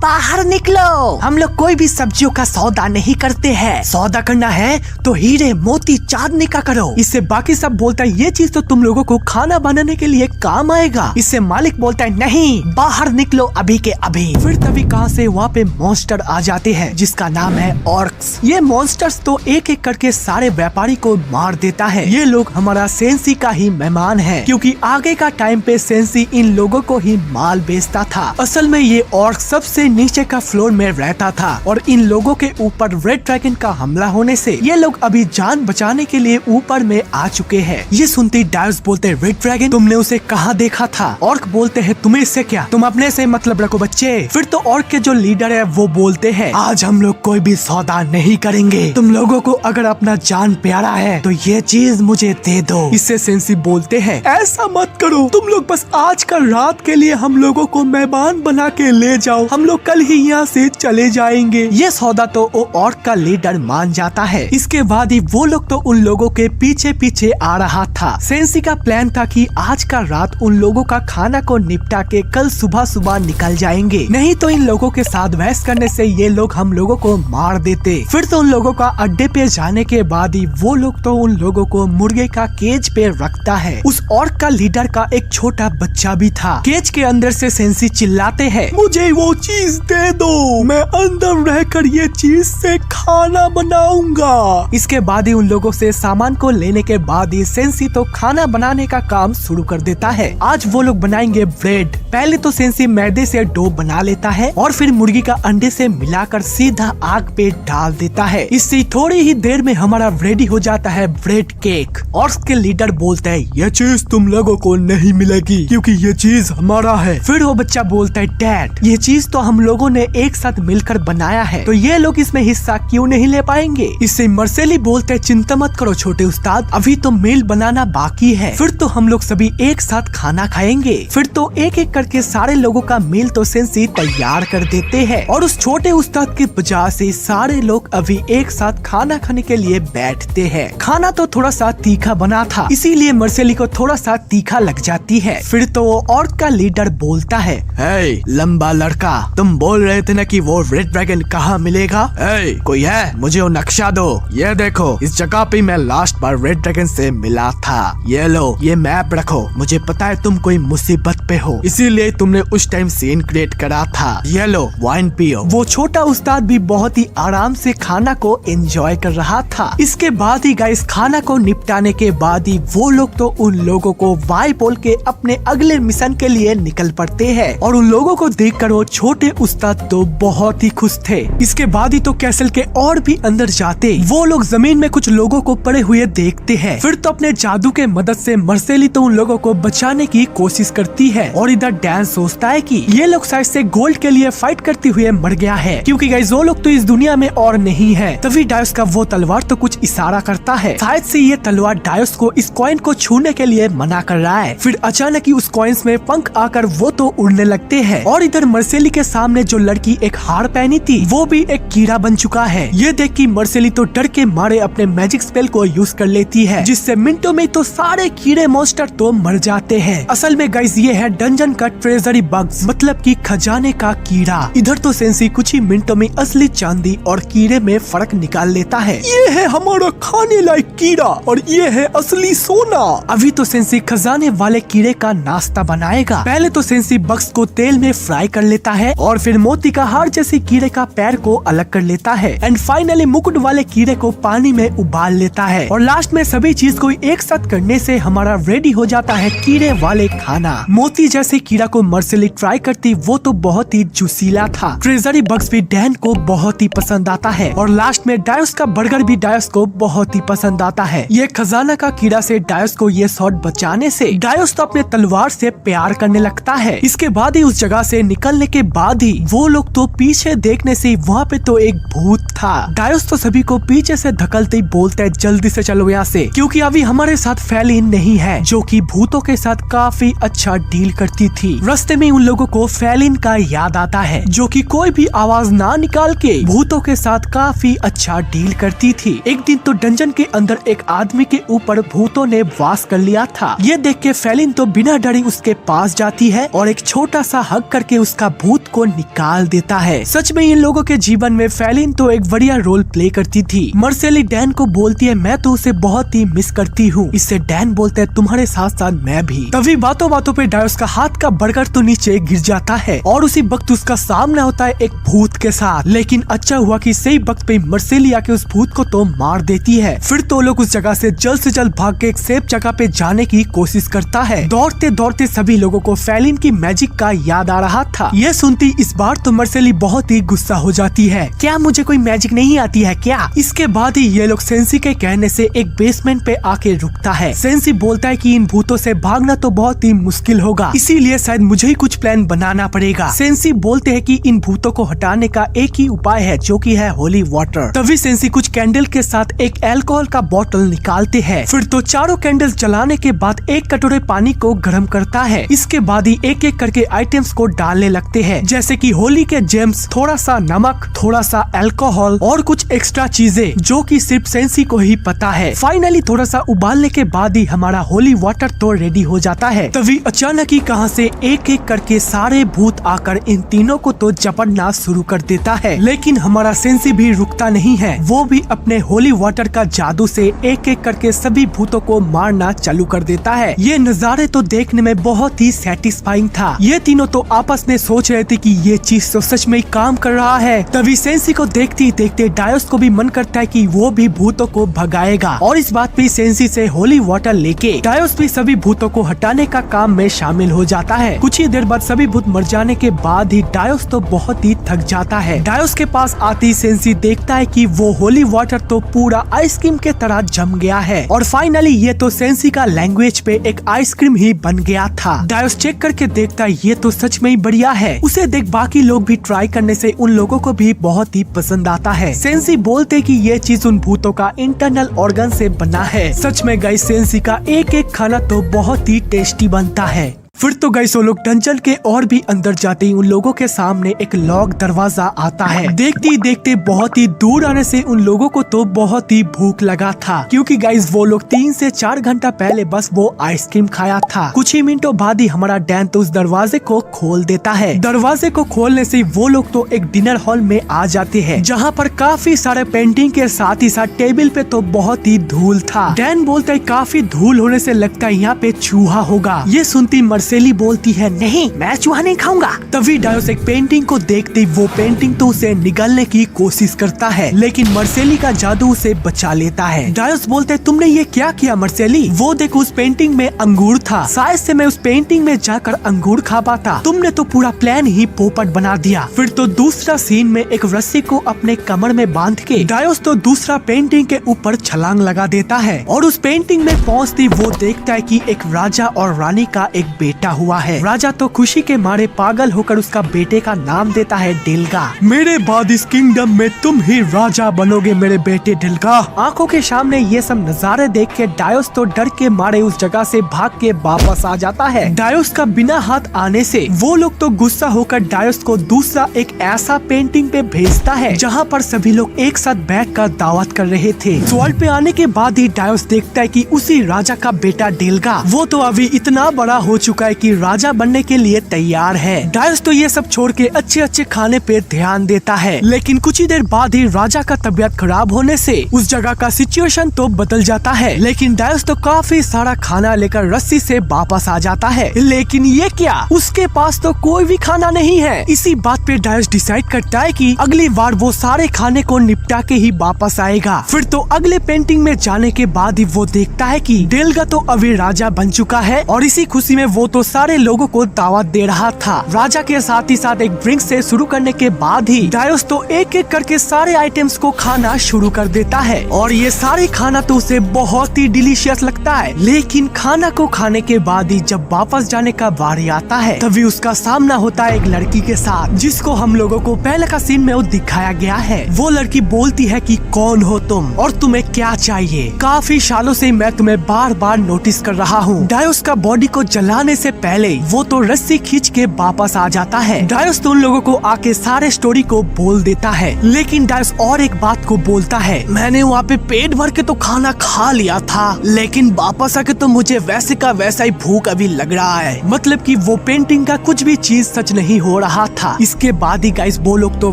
बाहर निकलो, हम लोग कोई भी सब्जियों का सौदा नहीं करते हैं। सौदा करना है तो हीरे मोती चांदनी का करो। इससे बाकी सब बोलता है ये चीज तो तुम लोगों को खाना बनाने के लिए काम आएगा। इससे मालिक बोलता है नहीं, बाहर निकलो अभी के अभी। फिर तभी कहां से वहाँ पे मॉन्स्टर आ जाते हैं जिसका नाम है ऑर्क्स। ये मॉन्स्टर्स तो एक एक करके सारे व्यापारी को मार देता है। ये लोग हमारा सेंसी का ही मेहमान है क्योंकि आगे का टाइम पे सेंसी इन लोगों को ही माल बेचता था। असल में ये ऑर्क सबसे नीचे का फ्लोर में रहता था और इन लोगों के ऊपर रेड ड्रैगन का हमला होने से ये लोग अभी जान बचाने के लिए ऊपर में आ चुके हैं। ये सुनते डायस बोलते रेड ड्रैगन तुमने उसे कहाँ देखा था? ऑर्क बोलते हैं तुम्हें इससे क्या, तुम अपने से मतलब रखो बच्चे। फिर तो ऑर्क के जो लीडर है वो बोलते हैं आज हम लोग कोई भी सौदा नहीं करेंगे, तुम लोगों को अगर अपना जान प्यारा है तो ये चीज मुझे दे दो। इससे सेंसी बोलते हैं ऐसा मत करो, तुम लोग बस आज का रात के लिए हम लोगों को मेहमान बना के ले जाओ, हम लोग कल ही यहाँ से चले जाएंगे। ये सौदा तो वो ऑर्क का लीडर मान जाता है। इसके बाद ही वो लोग तो उन लोगों के पीछे पीछे आ रहा था। सेंसी का प्लान था कि आज का रात उन लोगों का खाना को निपटा के कल सुबह सुबह निकल जाएंगे, नहीं तो इन लोगों के साथ बहस करने से ये लोग हम लोगों को मार देते। फिर तो उन लोगों का अड्डे पे जाने के बाद ही वो लोग तो उन लोगों को मुर्गे का केज पे रखता है। उस ऑर्क का लीडर का एक छोटा बच्चा भी था। केज के अंदर से सेंसी चिल्लाते हैं मुझे वो चीज दे दो, मैं अंदर रहकर ये चीज से खाना बनाऊंगा। इसके बाद ही उन लोगों से सामान को लेने के बाद ही सेंसी तो खाना बनाने का काम शुरू कर देता है। आज वो लोग बनाएंगे ब्रेड। पहले तो सेंसी मैदे से डो बना लेता है और फिर मुर्गी का अंडे से मिलाकर सीधा आग पे डाल देता है। इससे थोड़ी ही देर में हमारा रेडी हो जाता है ब्रेड केक। और उसके लीडर बोलता है ये चीज तुम लोगों को नहीं मिलेगी क्योंकि ये चीज हमारा है। फिर वो बच्चा बोलता है डैड ये चीज तो हम लोगों ने एक साथ मिलकर बनाया है तो ये लोग इसमें हिस्सा क्यों नहीं ले पाएंगे। इससे मर्सेली बोलते चिंता मत करो छोटे उस्ताद, अभी तो मील बनाना बाकी है, फिर तो हम लोग सभी एक साथ खाना खाएंगे। फिर तो एक एक करके सारे लोगों का मील तो सेंसी तैयार कर देते हैं और उस छोटे उस्ताद की वजह से सारे लोग अभी एक साथ खाना खाने के लिए बैठते हैं। खाना तो थोड़ा सा तीखा बना था इसीलिए मर्सेली को थोड़ा सा तीखा लग जाती है। फिर तो वो ऑर्क का लीडर बोलता है हे लंबा लड़का, तुम बोल रहे थे ना कि वो रेड ड्रैगन कहाँ मिलेगा? हे कोई है, मुझे वो नक्शा दो। ये देखो इस जगह पे मैं लास्ट बार रेड ड्रैगन से मिला था। ये लो ये मैप रखो, मुझे पता है तुम कोई मुसीबत पे हो इसीलिए तुमने उस टाइम सीन क्रिएट करा था। ये लो वाइन पियो। वो छोटा उस्ताद भी बहुत ही आराम से खाना को एंजॉय कर रहा था। इसके बाद ही गाइस खाना को निपटाने के बाद ही वो लोग तो उन लोगों को बाय बोल के अपने अगले मिशन के लिए निकल पड़ते हैं और उन लोगों को देखकर वो छोटे उस्ताद तो बहुत ही खुश थे। इसके बाद ही तो कैसल के और भी अंदर जाते वो लोग जमीन में कुछ लोगों को पड़े हुए देखते हैं। फिर तो अपने जादू के मदद से मर्सेली तो उन लोगों को बचाने की कोशिश करती है और इधर डैन सोचता है कि ये लोग शायद से गोल्ड के लिए फाइट करते हुए मर गया है क्योंकि गाइस वो लोग तो इस दुनिया में और नहीं है। तभी डायस का वो तलवार तो कुछ इशारा करता है, शायद से ये तलवार डायस को इस कॉइन को छूने के लिए मना कर रहा है। फिर अचानक ही उस कॉइन्स में पंख आकर वो तो उड़ने लगते हैं और इधर मर्सेली के सामने जो लड़की एक हार पहनी थी वो भी एक कीड़ा बन चुका है। ये देख कि मर्सेली तो डर के मारे अपने मैजिक स्पेल को यूज कर लेती है जिससे मिनटों में तो सारे कीड़े मॉन्स्टर तो मर जाते हैं। असल में गाइस ये है डंजन का ट्रेजरी बग्स मतलब कि खजाने का कीड़ा। इधर तो सेंसी कुछ ही मिनटों में असली चांदी और कीड़े में फर्क निकाल लेता है। ये है हमारा खाने लायक कीड़ा और ये है असली सोना। अभी तो सेंसी खजाने वाले कीड़े का नाश्ता बनाएगा। पहले तो सेंसी बग्स को तेल में फ्राई कर लेता है और फिर मोती का हार जैसे कीड़े का पैर को अलग कर लेता है एंड फाइनली मुकुट वाले कीड़े को पानी में उबाल लेता है और लास्ट में सभी चीज को एक साथ करने से हमारा रेडी हो जाता है कीड़े वाले खाना। मोती जैसे कीड़ा को मर्सेली ट्राई करती वो तो बहुत ही जुसीला था। ट्रेजरी बग्स भी डैन को बहुत ही पसंद आता है और लास्ट में डायस का बर्गर भी डायस को बहुत ही पसंद आता है। ये खजाना का कीड़ा से डायस को ये शॉट बचाने से डायस तो अपने तलवार से प्यार करने लगता है। इसके बाद ही उस जगह से निकलने के बाद ही वो लोग तो पीछे देखने से वहाँ पे तो एक भूत था। डायस तो सभी को पीछे से धकलते ही बोलता है जल्दी से चलो यहाँ से क्योंकि अभी हमारे साथ फेलिन नहीं है जो कि भूतों के साथ काफी अच्छा डील करती थी। रास्ते में उन लोगों को फेलिन का याद आता है जो कि कोई भी आवाज ना निकाल के भूतों के साथ काफी अच्छा डील करती थी। एक दिन तो डंजन के अंदर एक आदमी के ऊपर भूतों ने वास कर लिया था। ये देख के फेलिन तो बिना डरे उसके पास जाती है और एक छोटा सा हग करके उसका भूत को निकाल देता है। सच में इन लोगों के जीवन में फेलिन तो एक बढ़िया रोल प्ले करती थी। मर्सेली डैन को बोलती है मैं तो उसे बहुत ही मिस करती हूँ। इससे डैन बोलते है तुम्हारे साथ साथ मैं भी। तभी बातों बातों पे डायस का हाथ का बर्गर तो नीचे गिर जाता है और उसी वक्त उसका सामना होता है एक भूत के साथ। लेकिन अच्छा हुआ कि सही वक्त पे मर्सेली आके उस भूत को तो मार देती है। फिर तो लोग उस जगह से जल्द भाग के एक सेफ जगह पे जाने की की कोशिश करता है। दौड़ते दौड़ते सभी लोगों को फेलिन की मैजिक का याद आ रहा था। ये सुनती इस बार तो मार्सेली बहुत ही गुस्सा हो जाती है। क्या मुझे कोई मैजिक नहीं आती है क्या? इसके बाद ही ये लोग सेंसी के कहने से एक बेसमेंट पे आके रुकता है। सेंसी बोलता है कि इन भूतों से भागना तो बहुत ही मुश्किल होगा, इसीलिए शायद मुझे ही कुछ प्लान बनाना पड़ेगा। सेंसी बोलते हैं कि इन भूतों को हटाने का एक ही उपाय है, जो कि है होली वाटर। तभी सेंसी कुछ कैंडल के साथ एक अल्कोहल का बोतल निकालते हैं। फिर तो चारों कैंडल जलाने के बाद एक कटोरे पानी को गर्म करता है। इसके बाद ही एक एक करके आइटम्स को डालने लगते हैं, जैसे कि होली के जेम्स, थोड़ा सा नमक, थोड़ा सा अल्कोहल और कुछ एक्स्ट्रा चीजें जो कि सिर्फ सेंसी को ही पता है। फाइनली थोड़ा सा उबालने के बाद ही हमारा होली वाटर तो रेडी हो जाता है। तभी अचानक ही कहां से एक एक करके सारे भूत आकर इन तीनों को तो जपड़ना शुरू कर देता है। लेकिन हमारा सेंसी भी रुकता नहीं है, वो भी अपने होली वाटर का जादू से एक एक करके सभी भूतों को मारना चालू कर देता है। ये नजारे तो देखने में बहुत ही सेटिस्फाइंग था। ये तीनों तो आपस में सोच रहे थे कि ये चीज तो सच में ही काम कर रहा है। तभी सेंसी को देखते ही देखते डायोस को भी मन करता है कि वो भी भूतों को भगाएगा, और इस बात पे सेंसी से होली वाटर लेके डायोस भी सभी भूतों को हटाने का काम में शामिल हो जाता है। कुछ ही देर बाद सभी भूत मर जाने के बाद ही डायोस तो बहुत ही थक जाता है। डायोस के पास आती सेंसी देखता है कि वो होली वाटर तो पूरा आइसक्रीम के तरह जम गया है, और फाइनली ये तो सेंसी का लैंग्वेज पे एक आइसक्रीम ही बन गया था। डायोस चेक करके देखता है ये तो सच में ही बढ़िया है। उसे देख बाकी लोग भी ट्राई करने से उन लोगों को भी बहुत ही पसंद आता है। सेंसी बोलते कि ये चीज उन भूतों का इंटरनल ऑर्गन से बना है। सच में गाइस सेंसी का एक एक खाना तो बहुत ही टेस्टी बनता है। फिर तो गाइस वो लोग डंजन के और भी अंदर जाते ही उन लोगों के सामने एक लॉक दरवाजा आता है। देखते ही देखते बहुत ही दूर आने से उन लोगों को तो बहुत ही भूख लगा था, क्योंकि गाइस वो लोग 3 से 4 घंटा पहले बस वो आइसक्रीम खाया था। कुछ ही मिनटों बाद ही हमारा डैन तो उस दरवाजे को खोल देता है। दरवाजे को खोलने से वो लोग तो एक डिनर हॉल में आ जाते हैं, जहाँ पर काफी सारे पेंटिंग के साथ ही साथ टेबल पे तो बहुत ही धूल था। डैन बोलता है काफी धूल होने से लगता है यहाँ पे चूहा होगा। ये सुनती मार्सेली बोलती है नहीं, मैं चूहा नहीं खाऊंगा। तभी डायोस एक पेंटिंग को देखते वो पेंटिंग तो उसे निगलने की कोशिश करता है, लेकिन मार्सेली का जादू उसे बचा लेता है। डायोस बोलते तुमने ये क्या किया मार्सेली? वो देखो उस पेंटिंग में अंगूर था, शायद से मैं उस पेंटिंग में जाकर अंगूर खा पाता। तुमने तो पूरा प्लान ही पोपट बना दिया। फिर तो दूसरा सीन में एक रस्सी को अपने कमर में बांध के डायोस तो दूसरा पेंटिंग के ऊपर छलांग लगा देता है, और उस पेंटिंग में पहुँचती वो देखता है कि एक राजा और रानी का एक बेटा हुआ है। राजा तो खुशी के मारे पागल होकर उसका बेटे का नाम देता है डिल्गा। मेरे बाद इस किंगडम में तुम ही राजा बनोगे मेरे बेटे डिल्गा। आंखों के सामने ये सब नजारे देख के डायोस तो डर के मारे उस जगह से भाग के वापस आ जाता है। डायोस का बिना हाथ आने से वो लोग तो गुस्सा होकर डायोस को दूसरा एक ऐसा पेंटिंग पे भेजता है जहाँ पर सभी लोग एक साथ बैठकर दावत कर रहे थे। स्वर्ग पे आने के बाद ही डायोस देखता है कि उसी राजा का बेटा डिल्गा वो तो अभी इतना बड़ा हो चुका है कि राजा बनने के लिए तैयार है। डायोस तो ये सब छोड़ के अच्छे अच्छे खाने पे ध्यान देता है, लेकिन कुछ ही देर बाद ही राजा का तबीयत खराब होने से उस जगह का सिचुएशन तो बदल जाता है। लेकिन डायोस तो काफी सारा खाना लेकर रस्सी से वापस आ जाता है, लेकिन ये क्या, उसके पास तो कोई भी खाना नहीं है। इसी बात पे डायोस डिसाइड करता है कि अगली बार वो सारे खाने को निपटा के ही वापस आएगा। फिर तो अगले पेंटिंग में जाने के बाद ही वो देखता है कि डिल्गा तो अभी राजा बन चुका है, और इसी खुशी में वो तो सारे लोगों को दावत दे रहा था। राजा के साथ ही साथ एक ड्रिंक से शुरू करने के बाद ही डायोस तो एक एक करके सारे आइटम्स को खाना शुरू कर देता है, और ये सारे खाना तो उसे बहुत ही डिलीशियस लगता है। लेकिन खाना को खाने के बाद ही जब वापस जाने का बारी आता है, तभी उसका सामना होता है एक लड़की के साथ, जिसको हम लोगों को पहले का सीन में वो दिखाया गया है। वो लड़की बोलती है कि कौन हो तुम और तुम्हें क्या चाहिए? काफी सालों से मैं तुम्हें बार बार नोटिस कर रहा हूँ। डायोस का बॉडी को जलाने से पहले वो तो रस्सी खींच के वापस आ जाता है। डायोस तो उन लोगों को आके सारे स्टोरी को बोल देता है, लेकिन डायोस और एक बात को बोलता है, मैंने वहाँ पे पेट भर के तो खाना खा लिया था, लेकिन वापस आके तो मुझे वैसे का वैसा ही भूख अभी लग रहा है। मतलब कि वो पेंटिंग का कुछ भी चीज सच नहीं हो रहा था। इसके बाद ही गाइस वो लोग तो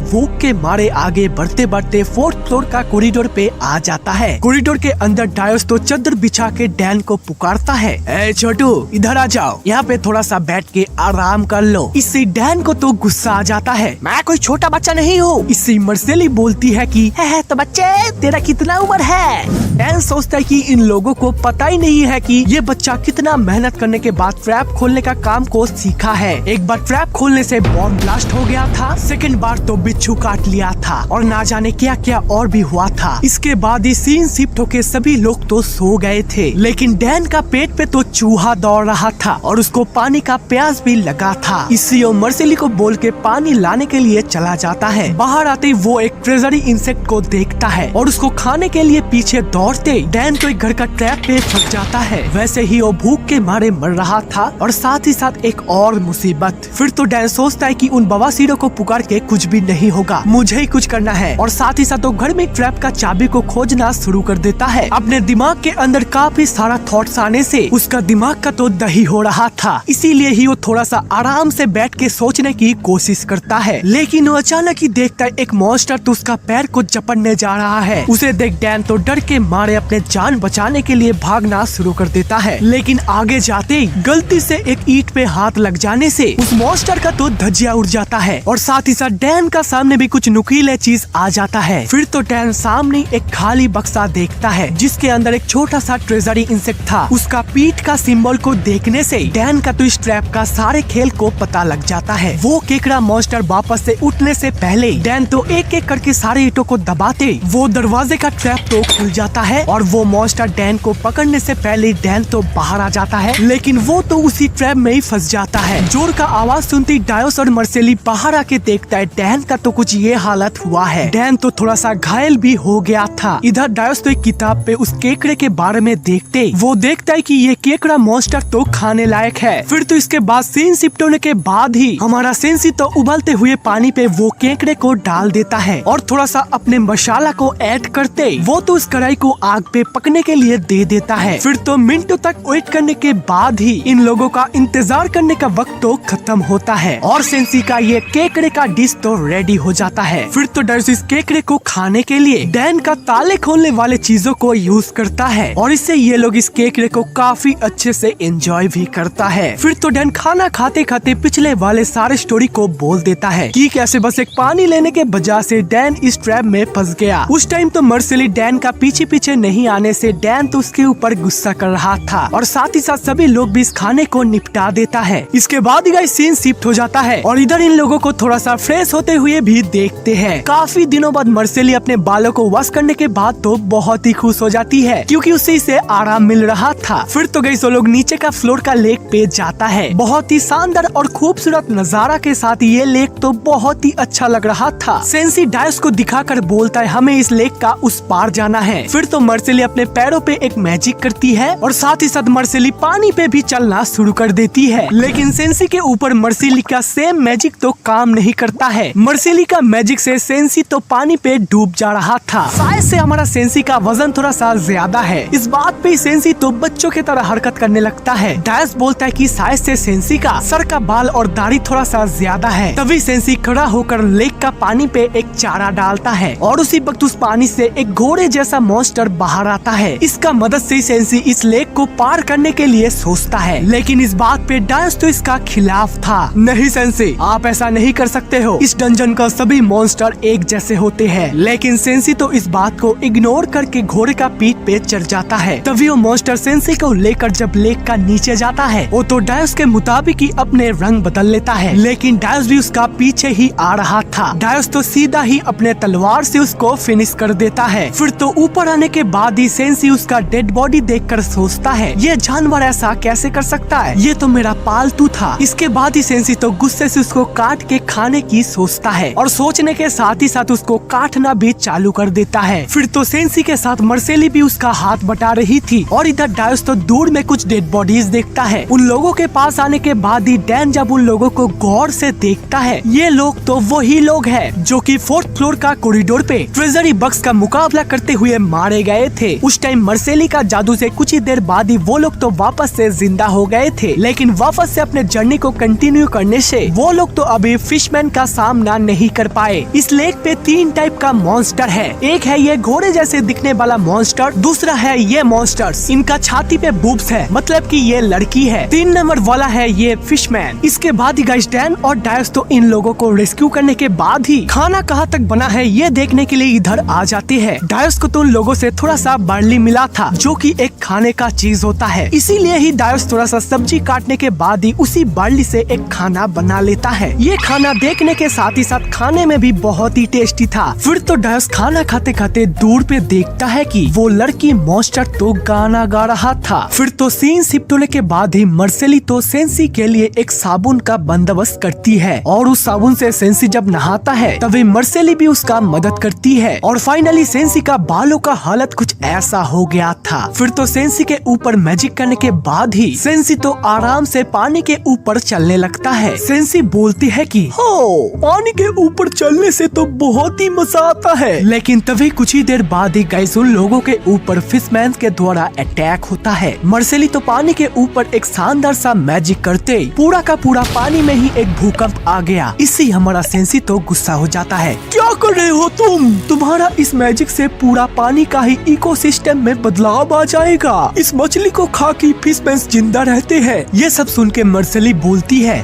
भूख के मारे आगे बढ़ते बढ़ते 4th फ्लोर का कॉरिडोर पे आ जाता है। कॉरिडोर के अंदर डायोस तो चादर बिछा के डैन को पुकारता है, ए छोटू इधर आ जाओ, यहाँ पे थोड़ा सा बैठ के आराम कर लो। इससे डैन को तो गुस्सा आ जाता है, मैं कोई छोटा बच्चा नहीं हूँ। इससे मार्सेली बोलती है कि है तो बच्चे तेरा कितना उम्र है? डैन सोचता है कि इन लोगों को पता ही नहीं है कि ये बच्चा कितना मेहनत करने के बाद ट्रैप खोलने का काम को सीखा है। एक बार ट्रैप खोलने से बॉम्ब ब्लास्ट हो गया था, सेकंड बार तो बिच्छू काट लिया था और ना जाने क्या क्या और भी हुआ था। इसके बाद ही सीन शिफ्ट होके सभी लोग तो सो गए थे, लेकिन डैन का पेट पे तो चूहा दौड़ रहा था और उसको पानी का प्यास भी लगा था। इसलिए वो मर्सिली को बोल के पानी लाने के लिए चला जाता है। बाहर आते ही वो एक ट्रेजरी इंसेक्ट को देखता है और उसको खाने के लिए पीछे दौड़ते डैन तो एक घर का ट्रैप पे फंस जाता है। वैसे ही वो भूख के मारे मर रहा था और साथ ही साथ एक और मुसीबत। फिर तो डैन सोचता है कि उन बवासीरों को पुकार के कुछ भी नहीं होगा, मुझे ही कुछ करना है और साथ ही साथ वो घर में ट्रैप का चाबी को खोजना शुरू कर देता है। अपने दिमाग के अंदर काफी सारा थॉट्स आने से उसका दिमाग का तो दही हो रहा था, इसीलिए ही वो थोड़ा सा आराम से बैठ के सोचने की कोशिश करता है। लेकिन वो अचानक ही देखता है एक मॉन्स्टर तो उसका पैर को जपड़ने जा रहा है। उसे देख डैन तो डर के मारे अपने जान बचाने के लिए भागना शुरू कर देता है, लेकिन आगे जाते ही गलती से एक ईंट पे हाथ लग जाने से उस मॉन्स्टर का तो धज्जिया उड़ जाता है और साथ ही साथ डैन का सामने भी कुछ नुकीले चीज आ जाता है। फिर तो डैन सामने एक खाली बक्सा देखता है जिसके अंदर एक छोटा सा ट्रेजरी इंसेक्ट था। उसका पीठ का सिंबल को देखने से डैन का तो इस ट्रैप का सारे खेल को पता लग जाता है। वो केकड़ा मॉन्स्टर वापस से उठने से पहले डैन तो एक एक करके सारे ईंटों को दबाते वो दरवाजे का ट्रैप तो खुल जाता है और वो मॉन्स्टर डैन को पकड़ने से पहले डैन तो बाहर आ जाता है, लेकिन वो तो उसी ट्रैप में ही फंस जाता है। जोर का आवाज सुनती डायोस और मर्सिली बाहर आके देखता है डैन का तो कुछ ये हालत हुआ है। डैन तो थोड़ा सा घायल भी हो गया था। इधर डायोस तो एक किताब पे उस केकड़े के बारे में देखते वो देखता है कि ये केकड़ा मॉन्स्टर तो खाने लायक है। फिर तो इसके बाद सीन शिफ्ट होने के बाद ही हमारा सेंसी तो उबलते हुए पानी पे वो केकड़े को डाल देता है और थोड़ा सा अपने मसाला को ऐड करते वो तो उस कढ़ाई को आग पे पकने के लिए दे देता है। फिर तो मिनटों तक वेट करने के बाद ही इन लोगों का इंतजार करने का वक्त तो खत्म होता है और सेंसी का ये केकड़े का डिश तो रेडी हो जाता है। फिर तो डायोस इस केकड़े को खाने के लिए डैन का ताले खोलने वाले चीजों को यूज करता है और इससे ये लोग इस केकड़े को काफी अच्छे से एंजॉय भी करता है। फिर तो डैन खाना खाते खाते पिछले वाले सारे स्टोरी को बोल देता है कि कैसे बस एक पानी लेने के वजह से डैन इस ट्रैप में फंस गया। उस टाइम तो मर्सिली डैन का पीछे पीछे नहीं आने से डैन तो उसके ऊपर गुस्सा कर रहा था और साथ ही साथ सभी लोग भी इस खाने को निपटा देता है। इसके बाद ही गाइस सीन शिफ्ट हो जाता है और इधर इन लोगों को थोड़ा सा फ्रेश होते हुए भी देखते हैं। काफी दिनों बाद मर्सिली अपने बालों को वॉश करने के बाद तो बहुत ही खुश हो जाती है क्योंकि उसे इसे आराम मिल रहा था। फिर तो गाइस वो लोग नीचे का फ्लोर का लेक पे जाता है। बहुत ही शानदार और खूबसूरत नजारा के साथ ये लेक तो बहुत ही अच्छा लग रहा था। सेंसी डायोस को दिखाकर बोलता है हमें इस लेक का उस पार जाना है। फिर तो मर्सिली अपने पैरों पे एक मैजिक करती है और साथ ही साथ मर्सिली पानी पे भी चलना शुरू कर देती है, लेकिन सेंसी के ऊपर मर्सिली का सेम मैजिक तो काम नहीं करता है। मर्सिली का मैजिक से सेंसी तो पानी पे डूब जा रहा था। शायद से हमारा सेंसी का वजन थोड़ा सा ज्यादा है। इस बात पे सेंसी तो बच्चों की तरह हरकत करने लगता है। डायोस बोलता है कि शायद से सेंसी का सर का बाल और दाढ़ी थोड़ा सा ज्यादा है। तभी सेंसी खड़ा होकर लेक का पानी पे एक चारा डालता है और उसी वक्त उस पानी से एक घोड़े जैसा मॉन्स्टर बाहर आता है। इसका मदद से सेंसी इस लेक को पार करने के लिए सोचता है, लेकिन इस बात पे डायोस तो इसका खिलाफ था। नहीं सेंसी, आप ऐसा नहीं कर सकते हो। इस डंजन का सभी मॉन्स्टर एक जैसे होते हैं। लेकिन सेंसी तो इस बात को इग्नोर करके घोड़े का पीठ पे चढ़ जाता है। तभी वो मॉन्स्टर सेंसी को लेकर जब लेक का नीचे जाता है वो तो डायोस के मुताबिक ही अपने रंग बदल लेता है, लेकिन डायोस भी उसका पीछे ही आ रहा था। डायोस तो सीधा ही अपने तलवार से उसको फिनिश कर देता है। फिर तो ऊपर आने के बाद ही सेंसी उसका डेड बॉडी देखकर सोचता है ये जानवर ऐसा कैसे कर सकता है, ये तो मेरा पालतू था। इसके बाद ही सेंसी तो गुस्से से उसको काट के खाने की सोचता है और सोचने के साथ ही साथ उसको काटना भी चालू कर देता है। फिर तो सेंसी के साथ मर्सिली भी उसका हाथ बटा रही थी और इधर डायोस तो दूर में कुछ डेड बॉडीज देखता है। उन लोगों के पास आने के बाद ही डैन जब उन लोगों को गौर से देखता है ये लोग तो वही लोग हैं जो कि 4th फ्लोर का कॉरिडोर पे ट्रेजरी बक्स का मुकाबला करते हुए मारे गए थे। उस टाइम मर्सिली का जादू से कुछ ही देर बाद ही वो लोग तो वापस से जिंदा हो गए थे, लेकिन वापस से अपने जर्नी को कंटिन्यू करने से वो लोग तो अभी फिशमैन का सामना नहीं कर पाए। इस लेक पे 3 टाइप का मॉन्स्टर है। एक है ये घोड़े जैसे दिखने वाला मॉन्स्टर, दूसरा है ये मॉन्स्टर्स इनका छाती पे बूब्स है, मतलब कि ये लड़की है। 3 नंबर वाला है ये फिशमैन। इसके बाद ही गाइस डैन और डायोस तो इन लोगों को रेस्क्यू करने के बाद ही खाना कहाँ तक बना है ये देखने के लिए इधर आ जाते हैं। डायोस को तो उन लोगों से से थोड़ा सा बार्ली मिला था, जो कि एक खाने का चीज होता है। इसीलिए ही डायोस थोड़ा सा सब्जी काटने के बाद ही उसी बार्ली से एक खाना बना लेता है। ये खाना देखने के साथ ही साथ खाने में भी बहुत ही टेस्टी था। फिर तो डायोस खाना खाते खाते दूर पे देखता है कि वो लड़की मॉन्स्टर तो गाना गा रहा था। फिर तो सीन शिफ्ट होने के बाद ही मार्सेली तो सेंसी के लिए एक साबुन का बंदोबस्त करती है और उस साबुन से सेंसी जब नहाता है तभी मार्सेली भी उसका मदद करती है। और फाइनली सेंसी का बालों का हालत कुछ ऐसा हो गया था। फिर तो सेंसी के ऊपर मैजिक करने के बाद ही सेंसी तो आराम से पानी के ऊपर चलने लगता है। सेंसी बोलती है कि हो, पानी के ऊपर चलने से तो बहुत ही मजा आता है। लेकिन तभी कुछ ही देर बाद ही गाइस उन लोगों के ऊपर फिशमैन के द्वारा अटैक होता है। मार्सेली तो पानी के ऊपर एक शानदार सा मैजिक करते पूरा का पूरा पानी में ही एक भूकंप आ गया। इससे हमारा सेंसी तो गुस्सा हो जाता है। क्या कर रहे हो तुम? तुम्हारा इस मैजिक से पूरा पानी का ही इकोसिस्टम में बदलाव आ जाएगा। इस मछली को खा के फिशमैन जिंदा रहते हैं। ये सब सुन के मार्सेली बोलती है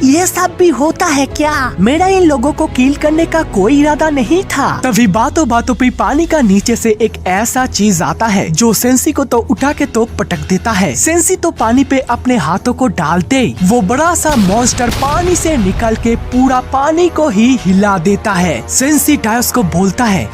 ये सब भी होता है क्या? मेरा इन लोगों को किल करने का कोई इरादा नहीं था। तभी बातों बातों पे पानी का नीचे से एक ऐसा चीज आता है जो सेंसी को तो उठा के तो पटक देता है। सेंसी तो पानी पे अपने हाथों को डालते वो बड़ा सा मॉन्स्टर पानी से निकल के पूरा पानी को ही हिला देता है। सेंसी डायोस को बोलता है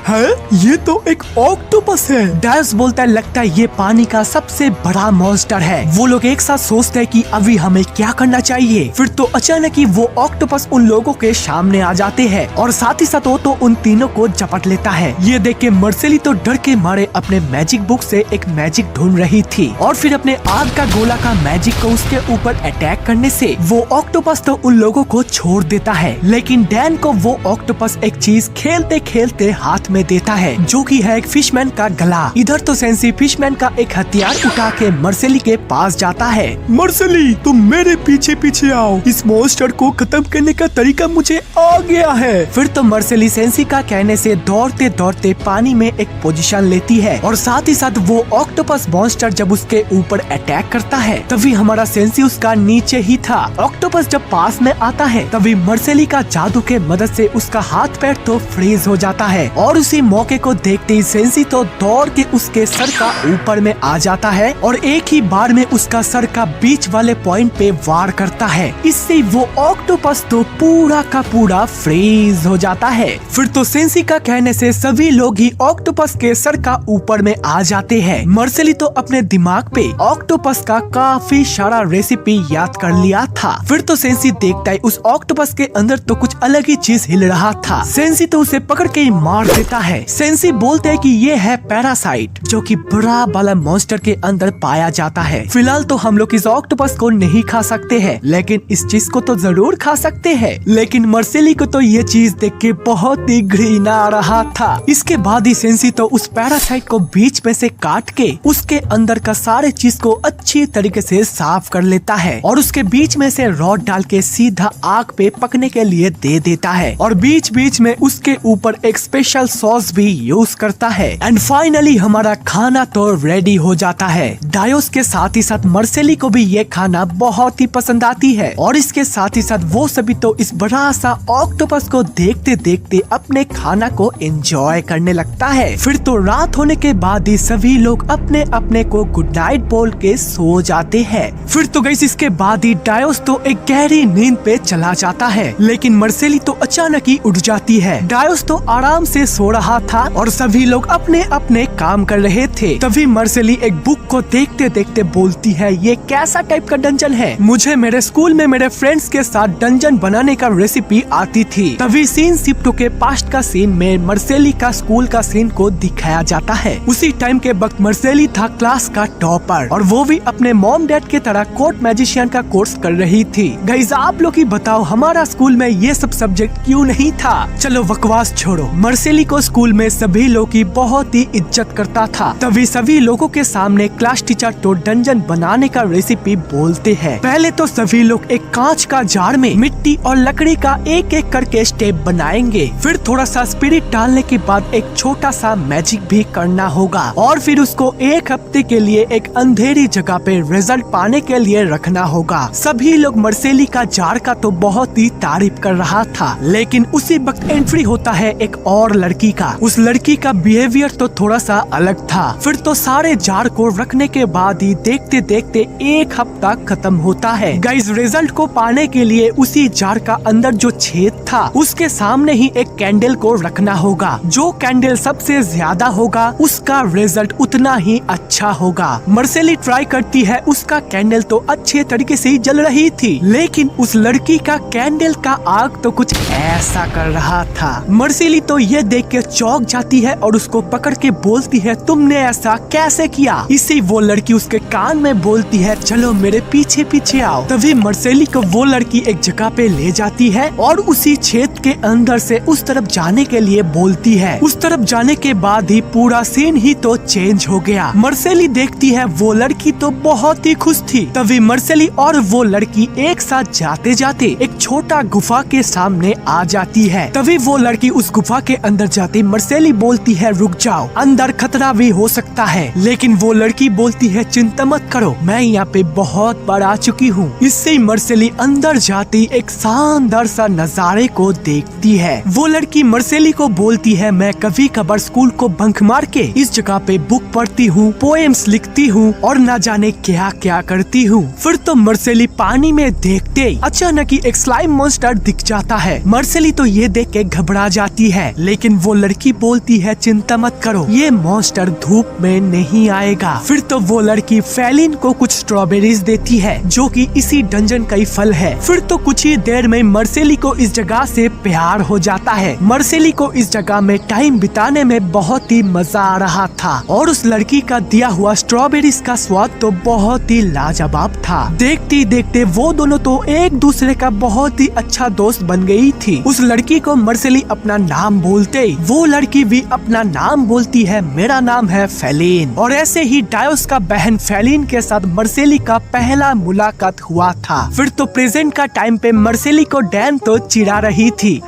ये तो एक ऑक्टोपस है। डायोस बोलता है लगता है ये पानी का सबसे बड़ा मॉन्स्टर है। वो लोग एक साथ सोचते हैं कि अभी हमें क्या करना चाहिए। फिर तो अचानक ही वो ऑक्टोपस उन लोगों के सामने आ जाते हैं और साथ ही साथ वो तो उन तीनों को झपट लेता है। ये देख के मार्सेली तो डर के मारे अपने मैजिक बुक से एक मैजिक ढूंढ रही थी और फिर अपने आग का गोला का मैजिक को उसके ऊपर अटैक करने से वो ऑक्टोपस तो उन लोगों को छोड़ देता है। लेकिन डैन को वो ऑक्टोपस एक चीज खेलते खेलते हाथ में देता है जो कि है एक फिशमैन का गला। इधर तो सेंसी फिशमैन का एक हथियार उठा के मार्सेली के पास जाता है। मार्सेली तुम मेरे पीछे पीछे आओ, इस मॉन्स्टर को खत्म करने का तरीका मुझे आ गया है। फिर तो मार्सेली सेंसी का कहने से दौड़ते दौड़ते पानी में एक पोजीशन लेती है और साथ ही साथ वो ऑक्टोपस मॉन्स्टर जब उसके ऊपर अटैक करता है तभी हमारा सेंसी उसका नीचे ही था। ऑक्टोपस जब पास में आता है तभी मार्सेली का जादू के मदद से उसका हाथ पैर तो फ्रीज हो जाता है और उसी मौके को देखते ही सेंसी तो दौड़ के उसके सर का ऊपर में आ जाता है और एक ही बार में उसका सर का बीच वाले पॉइंट पे वार करता है। इससे वो ऑक्टोपस तो पूरा का पूरा फ्रीज हो जाता है। फिर तो सेंसी का कहने से सभी लोग ही ऑक्टोपस के सर का ऊपर में आ जाते हैं। मार्सेली तो अपने दिमाग पे ऑक्टोपस का काफी सारा रेसिपी याद कर लिया था। फिर तो सेंसी देखता है उस ऑक्टोपस के अंदर तो कुछ अलग ही चीज हिल रहा था। सेंसी तो उसे पकड़ के ही मार देता है। सेंसी बोलते हैं कि ये है पैरासाइट जो कि बड़ा वाला मॉन्स्टर के अंदर पाया जाता है। फिलहाल तो हम लोग इस ऑक्टोपस को नहीं खा सकते हैं लेकिन इस चीज को तो जरूर खा सकते हैं। लेकिन मार्सेली को तो ये चीज देख के बहुत ही घृणा आ रहा था। इसके बाद ही सेंसी तो उस पैरासाइट को बीच में से काट के उसके अंदर का सारे चीज को अच्छी तरीके से साफ कर लेता है और उसके बीच में से रॉड डाल के सीधा आग पे पकने के लिए दे देता है और बीच बीच में उसके ऊपर एक स्पेशल सॉस भी यूज करता है। एंड फाइनली हमारा खाना तो रेडी हो जाता है। डायोस के साथ ही साथ मार्सेली को भी ये खाना बहुत ही पसंद आती है और इसके साथ ही साथ वो सभी तो इस बड़ा सा ऑक्टोपस को देखते देखते अपने खाना को एंजॉय करने लगता है। फिर तो रात होने के बाद ही सभी लोग अपने अपने को गुड नाइट बोल के सो जाते हैं। फिर तो गाइस इसके बाद ही डायोस तो एक गहरी नींद पे चला जाता है लेकिन मार्सेली तो अचानक ही उठ जाती है। डायोस तो आराम से सो रहा था और सभी लोग अपने अपने काम कर रहे थे। तभी मार्सेली एक बुक को देखते देखते बोलती है ये कैसा टाइप का डंजन है? मुझे मेरे स्कूल में मेरे फ्रेंड्स के साथ डंजन बनाने का रेसिपी आती थी। तभी सीन शिफ्ट के पास्ट का सीन में मार्सेली का स्कूल का सीन को दिखाया जाता है। उसी टाइम के वक्त मार्सेली था क्लास का टॉपर और वो भी अपने मॉम डैड के तरह कोर्ट मैजिशियन का कोर्स कर रही थी। गाइस आप लोग ही बताओ हमारा स्कूल में ये सब सब्जेक्ट क्यों नहीं था? चलो बकवास छोड़ो। मार्सेली को स्कूल में सभी लोग की बहुत ही इज्जत करता था। तभी सभी लोगों के सामने क्लास टीचर तो डंजन बनाने का रेसिपी बोलते हैं। पहले तो सभी सभी लोग एक कांच का जार में मिट्टी और लकड़ी का एक एक करके स्टेप बनाएंगे। फिर थोड़ा सा स्पिरिट डालने के बाद एक छोटा सा मैजिक भी करना होगा और फिर उसको एक हफ्ते के लिए एक अंधेरी जगह पे रिजल्ट पाने के लिए रखना होगा। सभी लोग मर्सेली का जार का तो बहुत ही तारीफ कर रहा था, लेकिन उसी वक्त एंट्री होता है एक और लड़की का। उस लड़की का बिहेवियर तो थोड़ा सा अलग था। फिर तो सारे जार को रखने के बाद ही देखते देखते एक हफ्ता खत्म होता है। गाइस, रिजल्ट को पाने के लिए उसी जार का अंदर जो छेद था उसके सामने ही एक कैंडल को रखना होगा। जो कैंडल सबसे ज्यादा होगा उसका रिजल्ट उतना ही अच्छा होगा। मर्सेली ट्राई करती है, उसका कैंडल तो अच्छे तरीके से ही जल रही थी, लेकिन उस लड़की का कैंडल का आग तो कुछ ऐसा कर रहा था। मर्सेली तो ये देख के चौंक जाती है और उसको पकड़ के बोलती है, तुमने ऐसा कैसे किया? इसी वो लड़की उसके कान में बोलती है, चलो मेरे पीछे पीछे आओ। तभी मर्सेली को वो लड़की एक जगह पे ले जाती है और उसी छेद के अंदर से उस तरफ जाने के लिए बोलती है। उस तरफ जाने के बाद ही पूरा सीन ही तो चेंज हो गया। मर्सेली देखती है वो लड़की तो बहुत ही खुश थी। तभी मर्सेली और वो लड़की एक साथ जाते जाते एक छोटा गुफा के सामने आ जाती है। तभी वो लड़की उस गुफा के अंदर जाती मर्सेली बोलती है, रुक जाओ, अंदर खतरा भी हो सकता है। लेकिन वो लड़की बोलती है, चिंता मत करो, मैं यहाँ पे बहुत बार आ चुकी हूँ। इससे मर्सेली अंदर जाती एक शानदार सा नजारे को देखती है। वो लड़की मर्सेली को बोलती है, मैं कभी कभार स्कूल को बंक मार के इस जगह पे बुक पढ़ती हूँ, पोएम्स लिखती हूँ और न जाने क्या क्या करती हूँ। फिर तो मर्सेली पानी में देखते अचानक ही एक स्लाइम मॉन्स्टर दिख जाता है। मर्सेली तो ये देख के घबरा जाती है, लेकिन वो लड़की बोलती है, चिंता मत करो, ये मॉन्स्टर धूप में नहीं आएगा। फिर तो वो लड़की फेलिन को कुछ स्ट्रॉबेरीज देती है जो कि इसी डंजन का ही फल है। फिर तो कुछ ही देर में मर्सेली को इस जगह से प्यार हो जाता है। मर्सेली को इस जगह में टाइम बिताने में बहुत ही मजा आ रहा था और उस लड़की का दिया हुआ स्ट्रॉबेरीज का स्वाद तो बहुत ही लाजवाब था। देखते देखते वो दोनों तो एक दूसरे का बहुत ही अच्छा दोस्त बन गई थी। उस लड़की को मर्सेली अपना नाम बोलते वो लड़की भी अपना नाम बोलती है, मेरा नाम है फेलिन। और ऐसे ही डायोस का बहन फेलिन के साथ मर्सेली का पहला मुलाकात हुआ था। फिर तो प्रेजेंट का टाइम पे मर्सेली को डैन तो चिढ़ा रही थी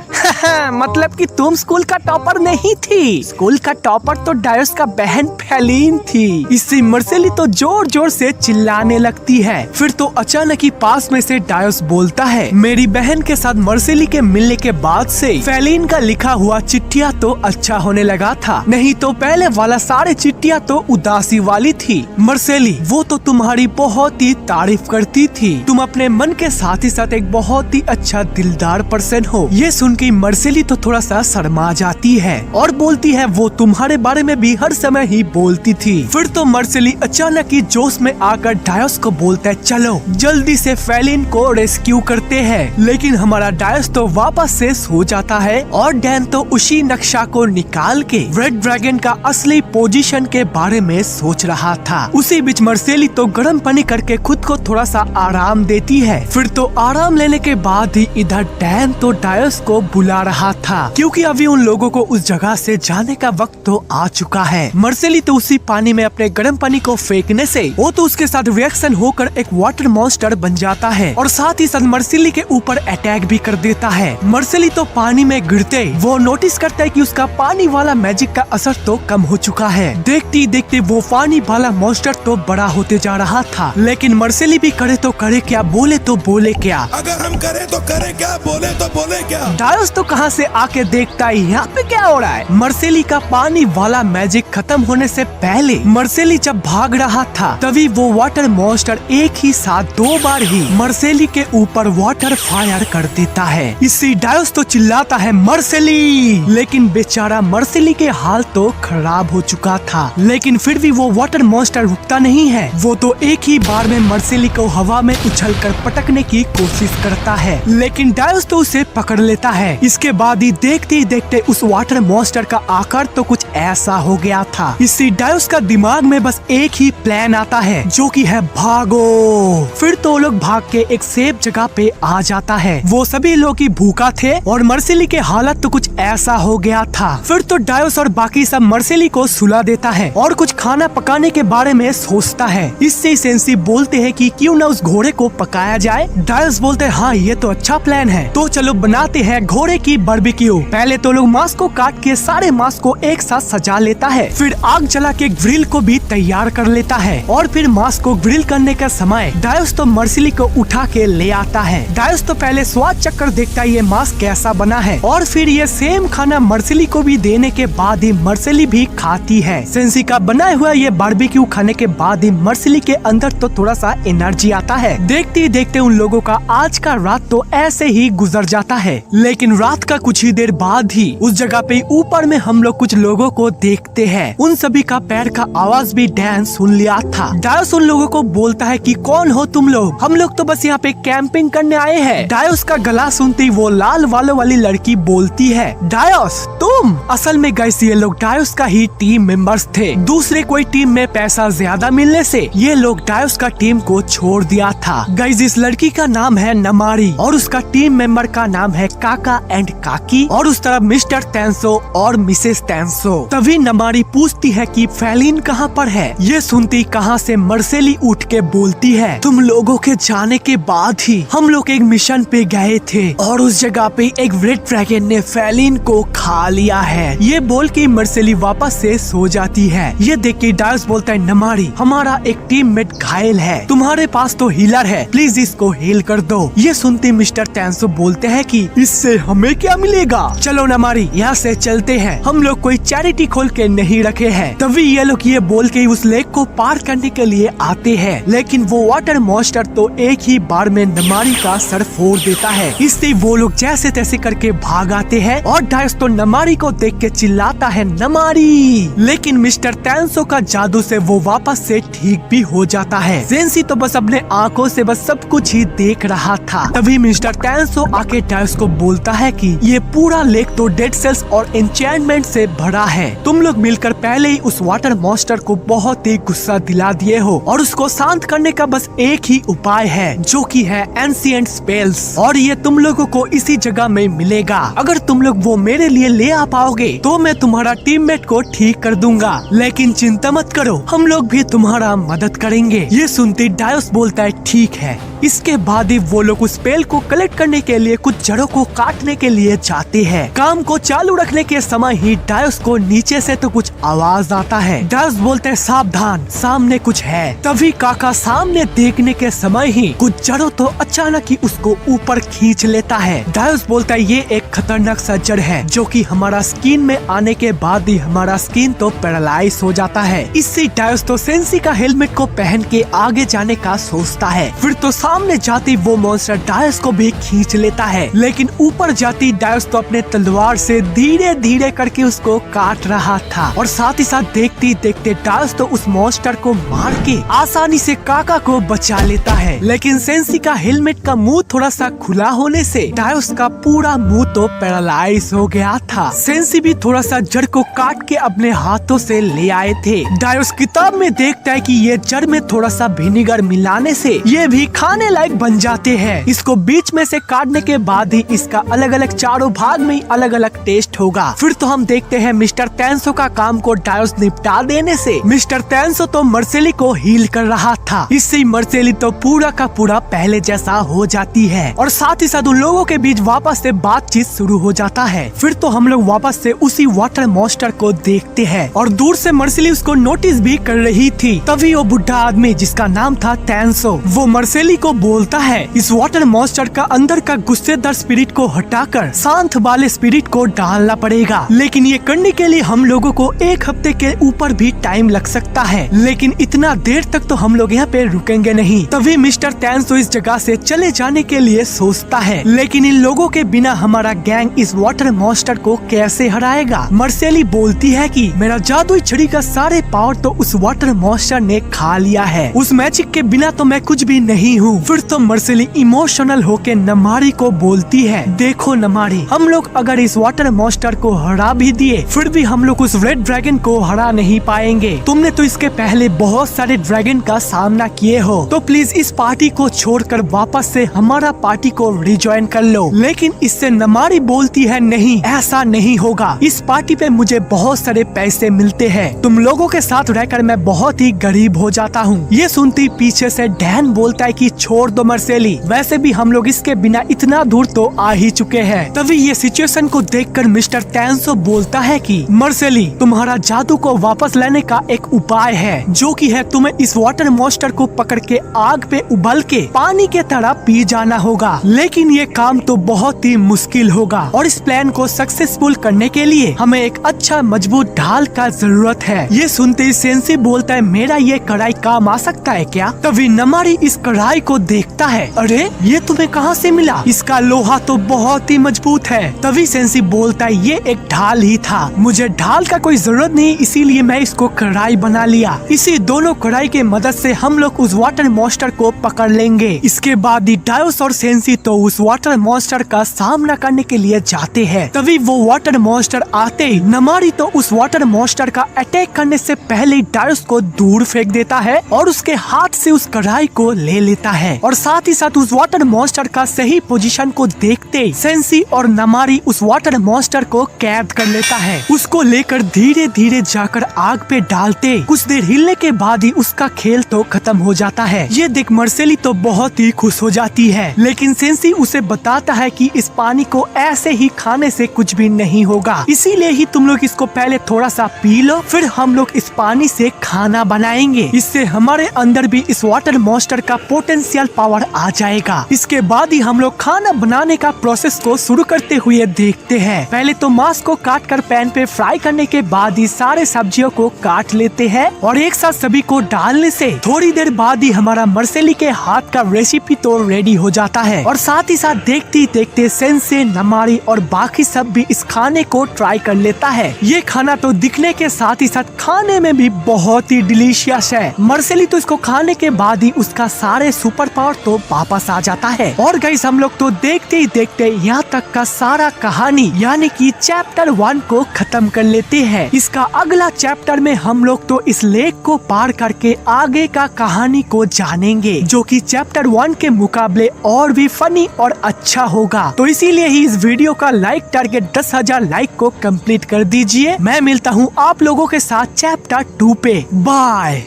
मतलब कि तुम स्कूल का टॉपर नहीं थी, स्कूल का टॉपर तो डायोस का बहन फेलिन थी। इससे मर्सेली तो जोर जोर से चिल्लाने लगती है। फिर तो अचानक ही पास में से डायोस बोलता है, मेरी बहन के साथ मर्सेली के मिलने के बाद से फेलिन का लिखा हुआ चिट्ठियाँ तो अच्छा होने लगा था, नहीं तो पहले वाला सारे चिट्ठियाँ तो उदासी वाली थी। मर्सेली, वो तो तुम्हारी बहुत ही तारीफ करती थी, तुम अपने मन के साथ ही साथ एक बहुत ही अच्छा दिलदार पर्सन हो। ये सुन के मर्सेली तो थोड़ा सा शर्मा जाती है और बोलती है, वो तुम्हारे बारे में भी हर समय ही बोलती थी। फिर तो मर्सेली अचानक ही जोश में आकर डायोस को बोलता है, चलो जल्दी से फेलिन को रेस्क्यू करते हैं। लेकिन हमारा डायोस तो वापस से सो जाता है और डैन तो उसी नक्शा को निकाल के रेड ड्रैगन का असली पोजीशन के बारे में सोच रहा था। उसी बीच मर्सेली तो गर्म पानी करके खुद को थोड़ा सा आराम देती है। फिर तो आराम लेने के बाद ही इधर डैन तो डायोस को बुला रहा था, क्योंकि अभी उन लोगों को उस जगह से जाने का वक्त तो आ चुका है। मर्सेली तो उसी पानी में अपने गर्म पानी को फेंकने से वो तो उसके साथ रिएक्शन होकर एक वाटर मॉन्स्टर बन जाता है और साथ ही साथ मर्सेली के ऊपर अटैक भी कर देता है। मर्सेली तो पानी में गिरते वो नोटिस करता है कि उसका पानी वाला मैजिक का असर तो कम हो चुका है। देखते देखते वो पानी वाला मॉन्स्टर तो बड़ा होते जा रहा था, लेकिन मर्सेली भी करे तो करे क्या, बोले तो बोले क्या। अगर हम करें तो करें क्या, बोले तो बोले क्या। डायोस तो कहाँ से आके देखता है यहाँ पे क्या हो रहा है। मर्सेली का पानी वाला मैजिक खत्म होने से पहले मर्सेली जब भाग रहा था तभी वो वाटर मॉन्स्टर एक ही साथ 2 बार ही मर्सेली के ऊपर वाटर फायर कर देता है। इससे डायोस तो चिल्लाता है, मर्सेली, लेकिन बेचारा मर्सेली के हाल तो खराब हो चुका था। लेकिन फिर भी वो वाटर मॉन्स्टर रुकता नहीं है, वो तो एक ही बार में मर्सेली को हवा में उछलकर पटकने की कोशिश करता है, लेकिन डायोस तो उसे पकड़ लेता है। इस उसके बाद ही देखते उस वाटर मॉन्स्टर का आकार तो कुछ ऐसा हो गया था। इसी डायोस का दिमाग में बस एक ही प्लान आता है, जो कि है भागो। फिर तो लोग भाग के एक सेफ जगह पे आ जाता है। वो सभी लोग ही भूखा थे और मर्सिली के हालत तो कुछ ऐसा हो गया था। फिर तो डायोस और बाकी सब मर्सिली को सुला देता है और कुछ खाना पकाने के बारे में सोचता है। इससे सेंसी बोलते हैं कि क्यों ना उस घोड़े को पकाया जाए। डायोस बोलते हैं हाँ ये तो अच्छा प्लान है, तो चलो बनाते हैं घोड़े की बारबेक्यू। पहले तो लोग मांस को काट के सारे मांस को एक साथ सजा लेता है, फिर आग जला के ग्रिल को भी तैयार कर लेता है और फिर मांस को ग्रिल करने का समय डायोस तो मर्सिली को उठा के ले आता है। डायोस तो पहले स्वाद चक्कर देखता है ये मांस कैसा बना है और फिर ये सेम खाना मर्सिली को भी देने के बाद ही मर्सिली भी खाती है। सेंसी का बनाया हुआ ये बारबेक्यू खाने के बाद ही मर्सिली के अंदर तो थोड़ा सा एनर्जी आता है। देखते देखते उन लोगों का आज का रात तो ऐसे ही गुजर जाता है। लेकिन रात का कुछ ही देर बाद ही उस जगह पे ऊपर में हम लोग कुछ लोगों को देखते हैं। उन सभी का पैर का आवाज भी डैन सुन लिया था। डायोस उन लोगों को बोलता है कि कौन हो तुम लोग? हम लोग तो बस यहाँ पे कैंपिंग करने आए हैं। डायोस का गला सुनती वो लाल वालों वाली लड़की बोलती है, डायोस तुम? असल में गाइस ये लोग डायोस का ही टीम मेंबर्स थे। दूसरे कोई टीम में पैसा ज्यादा मिलने से ये लोग डायोस का टीम को छोड़ दिया था। गाइस इस लड़की का नाम है नमारी और उसका टीम मेंबर का नाम है काका एंड काकी और उस तरफ मिस्टर टेंसो और मिसेस टेंसो। तभी नमारी पूछती है कि फेलिन कहाँ पर है। ये सुनती कहाँ से मर्सिली उठ के बोलती है, तुम लोगों के जाने के बाद ही हम लोग एक मिशन पे गए थे और उस जगह पे एक रेड ड्रैगन ने फेलिन को खा लिया है। ये बोल के मर्सिली वापस से सो जाती है। ये देख के डायोस बोलता है, नमारी हमारा एक टीममेट घायल है, तुम्हारे पास तो हीलर है, प्लीज इसको हील कर दो। ये सुनते मिस्टर टेंसो बोलते हैं कि इससे हमें क्या मिलेगा, चलो नमारी यहाँ से चलते हैं, हम लोग कोई चैरिटी खोल के नहीं रखे हैं। तभी ये लोग ये बोल के उस लेक को पार करने के लिए आते हैं, लेकिन वो वाटर मॉन्स्टर तो एक ही बार में नमारी का सर फोड़ देता है। इससे वो लोग जैसे तैसे करके भाग आते हैं और डायोस तो नमारी को देख के चिल्लाता है, नमारी। लेकिन मिस्टर टेंसो का जादू से वो वापस से ठीक भी हो जाता है। सेंसी तो बस अपने आंखों से बस सब कुछ ही देख रहा था। तभी मिस्टर टेंसो आके डायोस को बोलता है कि ये पूरा लेक तो डेड सेल्स और एन्चेंटमेंट से भरा है। तुम लोग मिलकर पहले ही उस वाटर मॉन्स्टर को बहुत ही गुस्सा दिला दिए हो और उसको शांत करने का बस एक ही उपाय है, जो कि है एंशिएंट स्पेल्स, और ये तुम लोगों को इसी जगह में मिलेगा। अगर तुम लोग वो मेरे लिए ले आ पाओगे तो मैं तुम्हारा टीममेट को ठीक कर दूंगा, लेकिन चिंता मत करो, हम लोग भी तुम्हारा मदद करेंगे। ये सुनते डायोस बोलता है ठीक है। इसके बाद ही वो लोग उस स्पेल को कलेक्ट करने के लिए कुछ जड़ों को काटने के लिए जाते हैं। काम को चालू रखने के समय ही डायोस को नीचे से तो कुछ आवाज आता है। डायोस बोलते हैं सावधान, सामने कुछ है। तभी काका सामने देखने के समय ही कुछ जड़ों तो अचानक ही उसको ऊपर खींच लेता है। डायोस बोलता है ये एक खतरनाक सा जड़ है, जो कि हमारा स्किन में आने के बाद ही हमारा स्किन तो पैरालाइज हो जाता है। इससे डायोस तो सेंसी का हेलमेट को पहन के आगे जाने का सोचता है। फिर तो सामने जाती वो मॉन्स्टर डायोस को भी खींच लेता है, लेकिन ऊपर जाती डायोस तो अपने तलवार से धीरे धीरे करके उसको काट रहा था और साथ ही साथ देखते देखते डायोस तो उस मॉन्स्टर को मार के आसानी से काका को बचा लेता है। लेकिन सेंसी का हेलमेट का मुंह थोड़ा सा खुला होने से डायोस का पूरा मुंह तो पैरालाइज हो गया था। सेंसी भी थोड़ा सा जड़ को काट के अपने हाथों से ले आए थे। डायोस किताब में देखता है कि ये जड़ में थोड़ा सा विनेगर मिलाने से ये भी खाने लायक बन जाते हैं। इसको बीच में से काटने के बाद ही इसका अलग अलग चारों भाग में अलग अलग टेस्ट होगा। फिर तो हम देखते हैं मिस्टर टेंसो का काम को डायोस निपटा देने से मिस्टर टेंसो तो मर्सिली को हील कर रहा था। इससे मर्सिली तो पूरा का पूरा पहले जैसा हो जाती है और साथ ही साथ उन लोगों के बीच वापस से बातचीत शुरू हो जाता है। फिर तो हम लोग वापस से उसी वाटर मॉन्स्टर को देखते हैं और दूर से मर्सिली उसको नोटिस भी कर रही थी। तभी वो बुढ़ा आदमी जिसका नाम था टेंसो वो मर्सिली को बोलता है इस वाटर मॉन्स्टर का अंदर का गुस्सेदार स्पिरिट को हटाकर शांत वाले स्पिरिट को डालना पड़ेगा, लेकिन ये करने के लिए हम लोगों को 1 हफ्ते के ऊपर भी टाइम लग सकता है, लेकिन इतना देर तक तो हम लोग यहाँ पे रुकेंगे नहीं। तभी मिस्टर टेंसो इस जगह से चले जाने के लिए सोचता है, लेकिन इन लोगों के बिना हमारा गैंग इस वाटर मॉन्स्टर को कैसे हराएगा। मर्सिली बोलती है कि मेरा जादुई छड़ी का सारे पावर तो उस वाटर मॉन्स्टर ने खा लिया है, उस मैजिक के बिना तो मैं कुछ भी नहीं हूँ। हूँ। फिर तो मर्सिली इमोशनल होके नमारी को बोलती है, देखो नमारी, हम लोग अगर इस वाटर मॉन्स्टर को हरा भी दिए फिर भी हम लोग उस रेड ड्रैगन को हरा नहीं पाएंगे। तुमने तो इसके पहले बहुत सारे ड्रैगन का सामना किए हो, तो प्लीज इस पार्टी को छोड़कर वापस से हमारा पार्टी को रिजॉइन कर लो। लेकिन इससे नमारी बोलती है, नहीं ऐसा नहीं होगा, इस पार्टी पे मुझे बहुत सारे पैसे मिलते हैं, तुम लोगों के साथ रहकर मैं बहुत ही गरीब हो जाता हूँ। ये सुनती पीछे से डैन बोलता है कि छोड़ दो मर्सेली, वैसे भी हम लोग इसके बिना इतना दूर तो आ ही चुके हैं। तभी ये सिचुएशन को देखकर मिस्टर टैंसो बोलता है कि मर्सेली, तुम्हारा जादू को वापस लाने का एक उपाय है, जो कि है तुम्हें इस वाटर मॉन्स्टर को पकड़ के आग पे उबल के पानी के तरह पी जाना होगा। लेकिन ये काम तो बहुत ही मुश्किल होगा और इस प्लान को सक्सेसफुल करने के लिए हमें एक अच्छा मजबूत ढाल का जरूरत है। ये सुनते ही सेंसी बोलता है, मेरा ये कढ़ाई काम आ सकता है क्या? तभी नमारी इस कढ़ाई को देखता है, अरे ये तुम्हें कहाँ से मिला? इसका लोहा तो बहुत ही मजबूत है। तभी सेंसी बोलता है, ये एक ढाल ही था, मुझे ढाल का कोई जरूरत नहीं, इसीलिए मैं इसको कढ़ाई बना लिया। इसी दोनों कढ़ाई के मदद से हम लोग उस वाटर मॉन्स्टर को पकड़ लेंगे। इसके बाद ही डायोस और सेंसी तो उस वाटर मॉन्स्टर का सामना करने के लिए जाते हैं। तभी वो वाटर मॉन्स्टर आते ही नमारी तो उस वाटर मॉन्स्टर का अटैक करने से पहले डायोस को दूर फेंक देता है और उसके हाथ से उस कढ़ाई को ले लेता है। और साथ ही साथ उस वाटर मॉन्स्टर का सही पोजीशन को देखते सेंसी और नमारी उस वाटर मॉन्स्टर को कैद कर लेता है। उसको लेकर धीरे धीरे जाकर आग पे डालते कुछ देर हिलने के बाद ही उसका खेल तो खत्म हो जाता है। ये देख मर्सेली तो बहुत ही खुश हो जाती है, लेकिन सेंसी उसे बताता है कि इस पानी को ऐसे ही खाने से कुछ भी नहीं होगा, इसीलिए ही तुम लोग इसको पहले थोड़ा सा पी लो, फिर हम लोग इस पानी से खाना बनाएंगे, इससे हमारे अंदर भी इस वाटर मॉन्स्टर का पोटेंशियल पावर आ जाएगा। इसके बाद ही हम लोग खाना बनाने का प्रोसेस को शुरू करते हुए देखते हैं। पहले तो मांस को काट कर पैन पे फ्राई करने के बाद ही सारे सब्जियों को काट लेते हैं और एक साथ सभी को डालने से थोड़ी देर बाद ही हमारा मर्सेली के हाथ का रेसिपी तो रेडी हो जाता है। और साथ ही साथ देखते देखते सेंसे, नमारी और बाकी सब भी इस खाने को ट्राई कर लेता है। ये खाना तो दिखने के साथ ही साथ खाने में भी बहुत ही डिलीशियस है। मर्सेली तो इसको खाने के बाद ही उसका सारे सुपर पावर तो वापस आ जाता है। और गाइस हम लोग तो देखते ही देखते यहाँ तक का सारा कहानी यानी कि चैप्टर 1 को खत्म कर लेते हैं। इसका अगला चैप्टर में हम लोग तो इस लेक को पार करके आगे का कहानी को जानेंगे, जो कि चैप्टर 1 के मुकाबले और भी फनी और अच्छा होगा। तो इसीलिए ही इस वीडियो का लाइक टारगेट 10,000 लाइक को कंप्लीट कर दीजिए। मैं मिलता हूँ आप लोगों के साथ चैप्टर 2 पे। बाय।